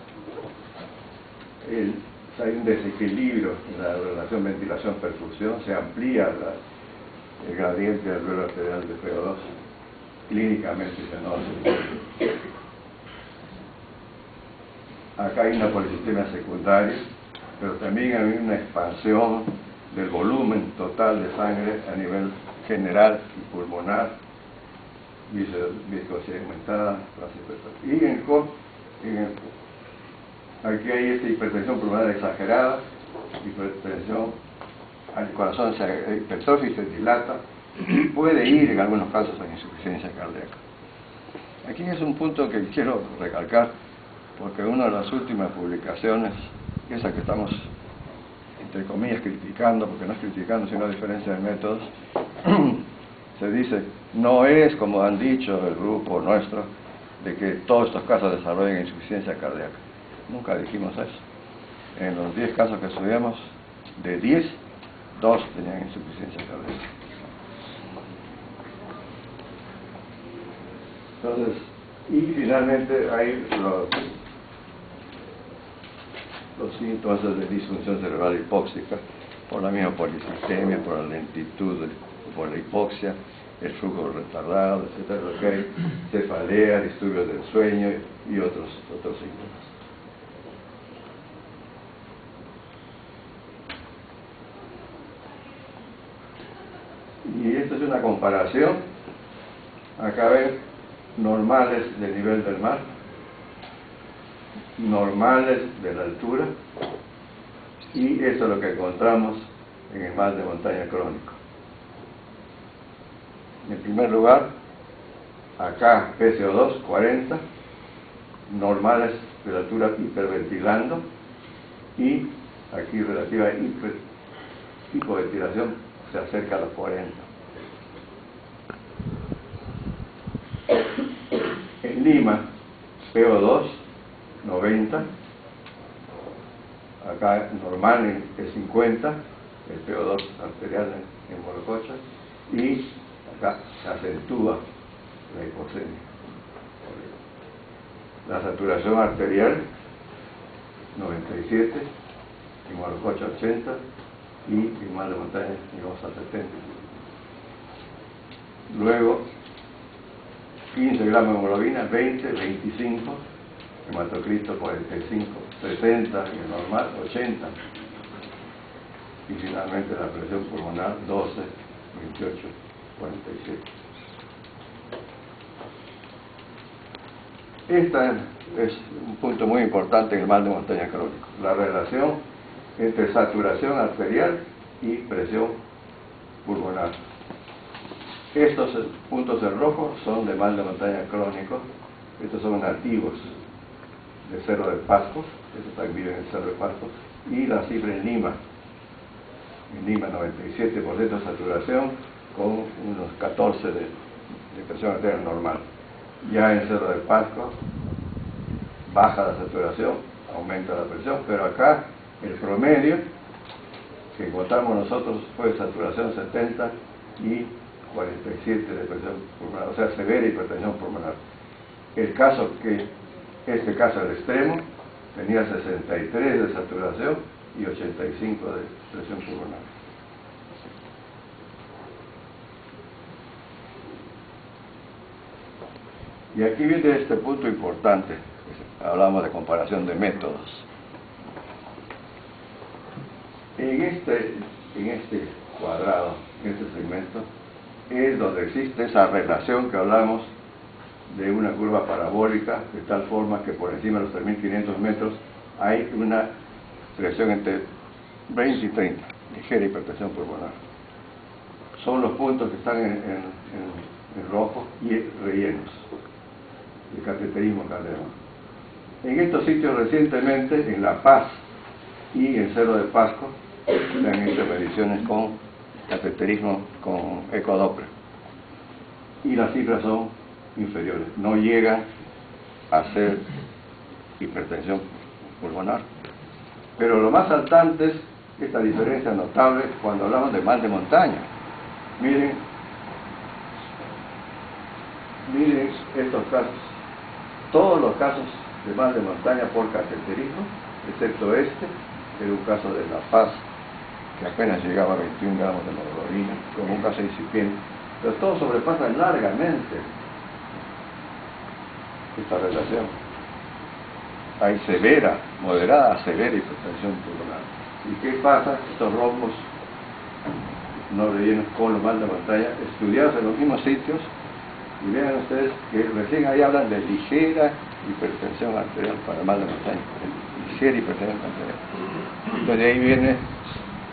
Hay un desequilibrio en la relación ventilación-perfusión, se amplía el gradiente del alveolo arterial de PO2, clínicamente se nota. Acá hay una policitemia secundaria, pero también hay una expansión del volumen total de sangre a nivel general y pulmonar, viscosidad aumentada, y aquí hay esta hipertensión pulmonar exagerada, hipertensión al corazón se hipertrofia y se dilata, puede ir en algunos casos a insuficiencia cardíaca. Aquí es un punto que quiero recalcar, porque una de las últimas publicaciones, esa que estamos entre comillas criticando, porque no es criticando sino diferencia de métodos, se dice, no es como han dicho el grupo nuestro, de que todos estos casos desarrollen insuficiencia cardíaca. Nunca dijimos eso. En los 10 casos que estudiamos, de 10, 2 tenían insuficiencia cardíaca. Entonces, y finalmente hay los síntomas de disfunción cerebral hipóxica, por la misma policitemia, por la lentitud, por la hipoxia, el flujo retardado, etcétera, lo que hay cefalea, disturbios del sueño y otros síntomas. Y esto es una comparación. Acá ven normales del nivel del mar, normales de la altura, y eso es lo que encontramos en el mar de montaña crónico. En primer lugar, acá PCO2 40, normales de la altura hiperventilando, y aquí relativa hipoventilación se acerca a los 40. En Lima, PO2 90, acá normal es 50, el PO2 arterial en Morococha, y acá se acentúa la hipoxemia. La saturación arterial 97, en Morococha 80, y en mar de montaña llegamos a 70. Luego 15 gramos de hemoglobina, 20, 25, hematocristo 45, 60 en el normal, 80, y finalmente la presión pulmonar 12, 28, 47. Este es un punto muy importante en el mal de montaña crónico, la relación entre saturación arterial y presión pulmonar. Estos puntos en rojo son de mal de montaña crónico, estos son nativos de Cerro de Pasco, estos también viven en Cerro de Pasco, y la cifra en Lima 97% de saturación con unos 14 de presión arterial normal. Ya en Cerro de Pasco baja la saturación, aumenta la presión, pero acá el promedio que encontramos nosotros fue saturación 70 y 47 de presión pulmonar, o sea, severa hipertensión pulmonar. El caso este caso al extremo, tenía 63 de saturación y 85 de presión pulmonar. Y aquí viene este punto importante, hablamos de comparación de métodos. En este cuadrado, en este segmento, es donde existe esa relación que hablamos de una curva parabólica, de tal forma que por encima de los 3.500 metros hay una presión entre 20 y 30, ligera hipertensión pulmonar. Son los puntos que están en rojo y rellenos, de cateterismo Calderón. En estos sitios recientemente, en La Paz y en Cerro de Pasco, se han hecho mediciones con cateterismo con ecodoppler, y las cifras son inferiores, no llegan a ser hipertensión pulmonar. Pero lo más saltante es esta diferencia notable cuando hablamos de mal de montaña. Miren estos casos, todos los casos de mal de montaña por cateterismo, excepto este, que era un caso de La Paz, que apenas llegaba a 21 gramos de hemoglobina, como un caso incipiente, pero todos sobrepasan largamente esta relación. Hay severa, moderada a severa hipertensión pulmonar. ¿Y qué pasa? Estos rombos no rellenos con los mal de montaña, estudiados en los mismos sitios, y vean ustedes que recién ahí hablan de ligera hipertensión arterial para el mal de montaña, ligera hipertensión arterial. Entonces de ahí viene,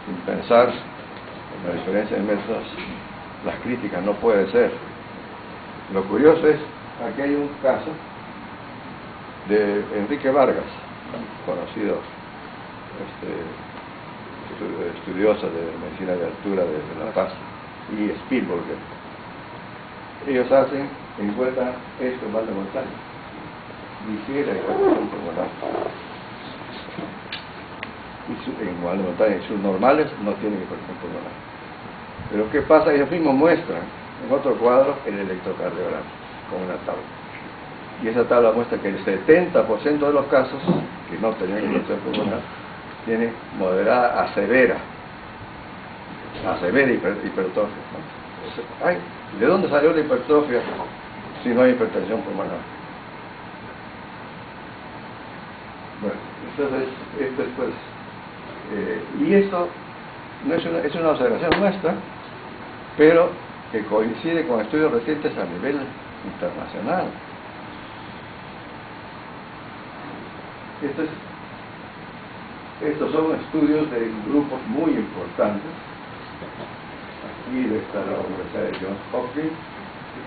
sin pensar en la diferencia de métodos, las críticas, no puede ser. Lo curioso es, aquí hay un caso de Enrique Vargas, conocido estudioso de medicina de altura desde La Paz, y Spielberg. Ellos encuentran esto en mal de montaña, ligera hipertensión pulmonar. Y en mal de montaña, y sus normales no tienen hipertensión pulmonar. Pero ¿qué pasa? Ellos mismos muestran en otro cuadro el electrocardiograma con una tabla. Y esa tabla muestra que el 70% de los casos que no tenían hipertensión pulmonar tienen moderada a severa hipertrofia, ¿no? Ay, ¿de dónde salió la hipertrofia si no hay hipertensión pulmonar? Bueno, entonces, esto es pues, y esto no es una observación nuestra, pero que coincide con estudios recientes a nivel internacional. Estos son estudios de grupos muy importantes. Aquí está la Universidad de Johns Hopkins,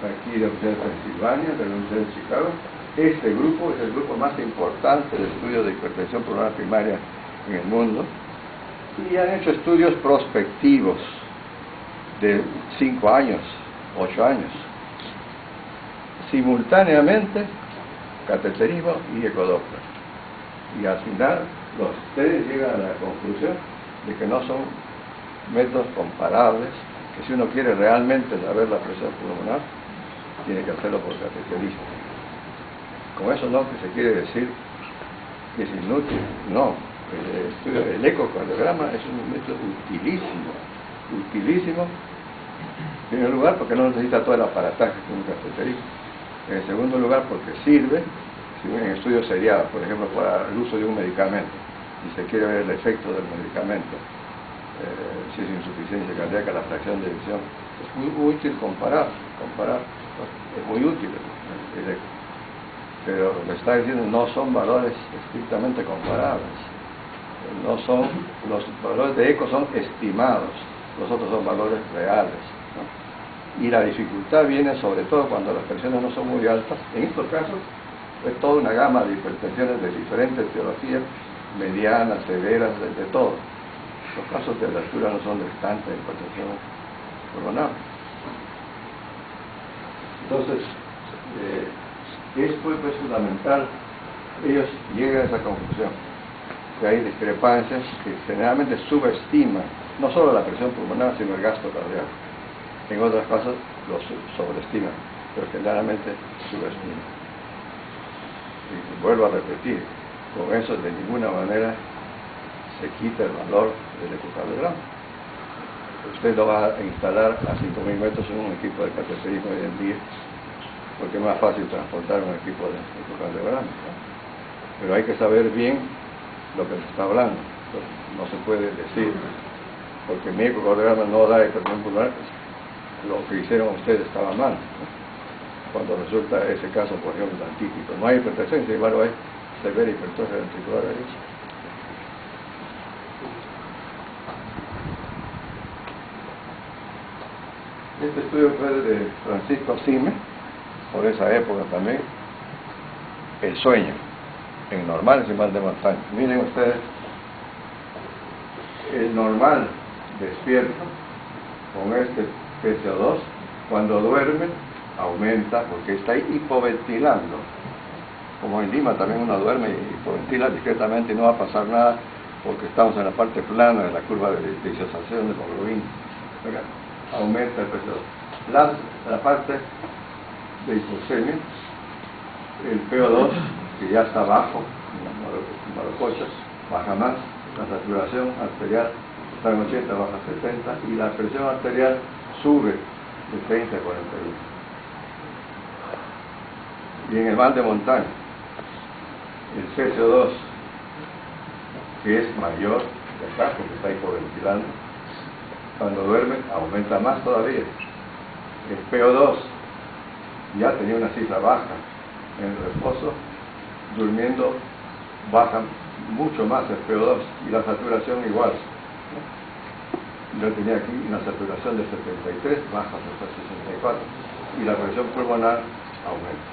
aquí la Universidad de Pensilvania, de la Universidad de Chicago. Este grupo es el grupo más importante de estudios de hipertensión pulmonar primaria en el mundo, y han hecho estudios prospectivos de 5 años, 8 años, simultáneamente cateterismo y ecodoppler, y al final ustedes llegan a la conclusión de que no son métodos comparables, que si uno quiere realmente saber la presión pulmonar tiene que hacerlo por cateterismo. Con eso no que se quiere decir que es inútil, no. El ecocardiograma es un método utilísimo, en primer lugar porque no necesita todo el aparataje que un cateterismo, en segundo lugar porque sirve en estudios seriados, por ejemplo para el uso de un medicamento, y se quiere ver el efecto del medicamento, si es insuficiencia cardíaca, la fracción de eyección. Es muy útil comparar, es muy útil el eco, pero me está diciendo no son valores estrictamente comparables. No son, los valores de eco son estimados, los otros son valores reales, ¿no? Y la dificultad viene sobre todo cuando las presiones no son muy altas. En estos casos es toda una gama de hipertensiones de diferentes etiologías, medianas, severas, de todo. Los casos de altura no son de tanta hipertensión pulmonar. Entonces, esto es fundamental. Ellos llegan a esa conclusión, que hay discrepancias que generalmente subestiman no solo la presión pulmonar, sino el gasto cardíaco. En otros casos lo sobreestiman, pero generalmente subestiman. Y vuelvo a repetir, con eso de ninguna manera se quita el valor del ecocardiograma. Usted lo va a instalar a 5.000 metros en un equipo de cateterismo hoy en día, porque es más fácil transportar un equipo de ecocardiograma, ¿no? Pero hay que saber bien lo que se está hablando. Entonces, no se puede decir, porque mi ecocardiograma no da hipertensión pulmonar, lo que hicieron ustedes estaba mal, ¿no? Cuando resulta ese caso, por ejemplo, tan típico. No hay hipertensión, sin embargo hay severa hipertrofia ventricular derecha. Este estudio fue de Francisco Sime, por esa época también, el sueño, en normal y mal de montaña. Miren ustedes, el normal despierto, con este PCO2, cuando duerme, aumenta porque está hipoventilando. Como en Lima también uno duerme y hipoventila discretamente y no va a pasar nada porque estamos en la parte plana de la curva de disociación de hemoglobina. Aumenta el PCO2. La parte de hipoxemia, el PO2 que ya está bajo, en Maracochas, baja más, la saturación arterial está en 80, baja a 70 y la presión arterial sube de 30 a 41. Y en el mal de montaña, el PCO2, que es mayor de acá porque está hipoventilando, cuando duerme aumenta más todavía. El PO2 ya tenía una cifra baja en el reposo, durmiendo baja mucho más el PO2 y la saturación igual. Yo tenía aquí una saturación de 73, baja hasta 64 y la presión pulmonar aumenta.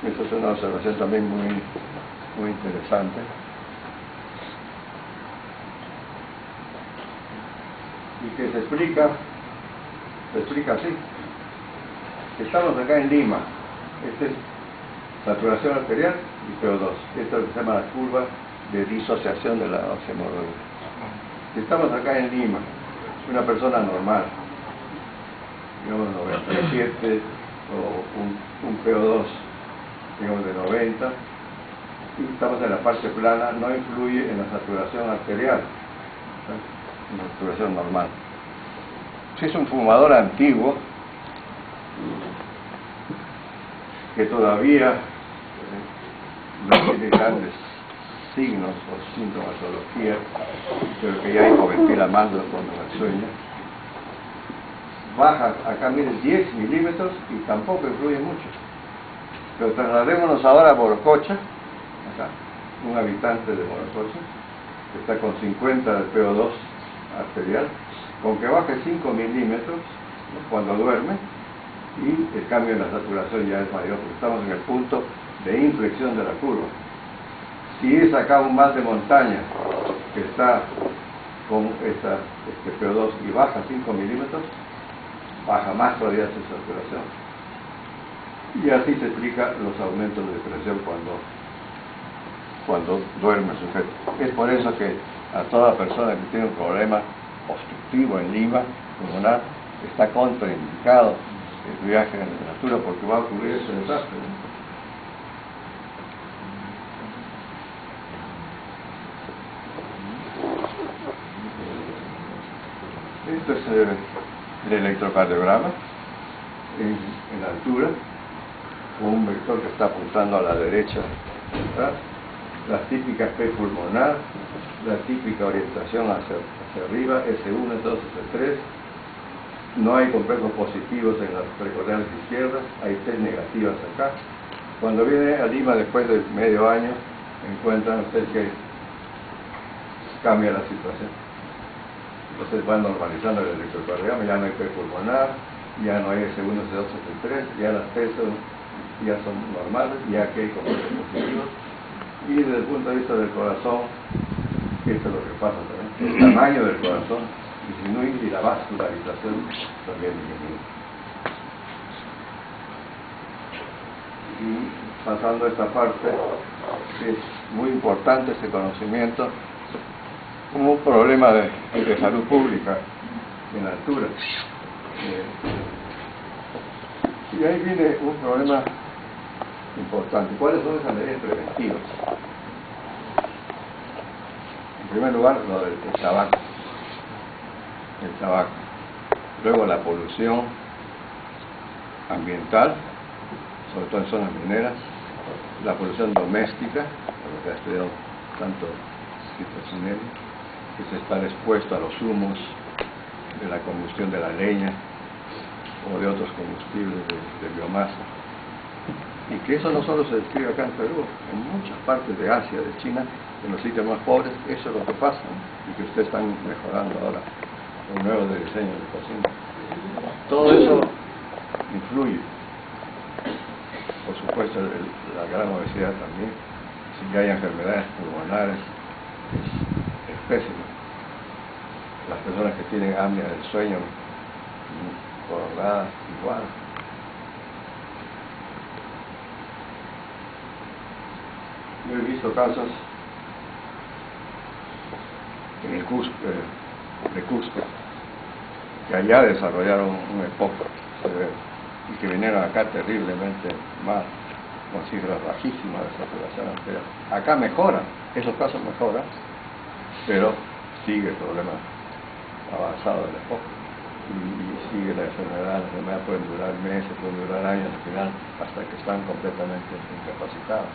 Esa es una observación también muy interesante. Y que se explica así. Estamos acá en Lima. Esta es saturación arterial y PO2. Esta es lo que se llama la curva de disociación de la hemoglobina. Estamos acá en Lima, una persona normal, digamos 97 o un PO2, digamos de 90, y estamos en la parte plana, no influye en la saturación arterial, en la saturación normal. Si es un fumador antiguo, que todavía no tiene grandes signos o sintomatología, pero que ya hipoventila más cuando el sueño, baja acá, miren, 10 milímetros y tampoco influye mucho. Pero trasladémonos ahora a Morococha, acá, un habitante de Morococha, que está con 50 de PO2 arterial, con que baje 5 milímetros, ¿no?, cuando duerme, y el cambio en la saturación ya es mayor, porque estamos en el punto de inflexión de la curva. Si es acá un mal de montaña que está con este PO2 y baja 5 milímetros, baja más todavía su saturación. Y así se explica los aumentos de presión cuando duerme el sujeto. Es por eso que a toda persona que tiene un problema obstructivo en Lima pulmonar está contraindicado el viaje en la altura, porque va a ocurrir ese desastre, ¿no? Esto es el electrocardiograma en altura, con un vector que está apuntando a la derecha, ¿verdad? La típica P pulmonar, la típica orientación hacia arriba, S1, S2, S3. No hay complejos positivos en las precordiales izquierdas, hay 3 negativas acá. Cuando viene a Lima después de medio año, encuentran ustedes que cambia la situación. Entonces van normalizando el electrocardiograma, ya no hay P pulmonar, ya no hay S1, S2, S3, ya las P ya son normales, ya que hay complejos positivos. Y desde el punto de vista del corazón, esto es lo que pasa también, el tamaño del corazón disminuye y la vascularización también disminuye. Y pasando a esta parte, es muy importante este conocimiento como un problema de salud pública en la altura. Y ahí viene un problema importante. ¿Cuáles son esas medidas preventivas? En primer lugar, lo del tabaco. El tabaco. Luego la polución ambiental, sobre todo en zonas mineras. La polución doméstica, por lo que ha estudiado tanto Citrocinelli, que es estar expuesto a los humos de la combustión de la leña o de otros combustibles de biomasa. Y que eso no solo se describe acá en Perú, en muchas partes de Asia, de China, en los sitios más pobres, eso es lo que pasa, ¿no? Y que ustedes están mejorando ahora con nuevos diseños de cocina. Todo eso influye. Por supuesto, la gran obesidad también, si hay enfermedades pulmonares, es pésimo. Las personas que tienen apnea del sueño, prolongada, igual. Yo he visto casos en el Cusco, de Cusco, que allá desarrollaron un EPOC severo y que vinieron acá terriblemente mal, con cifras bajísimas de saturación arterial. Acá mejora, esos casos mejoran, pero sigue el problema avanzado del EPOC y sigue la enfermedad pueden durar meses, pueden durar años al final, hasta que están completamente incapacitados.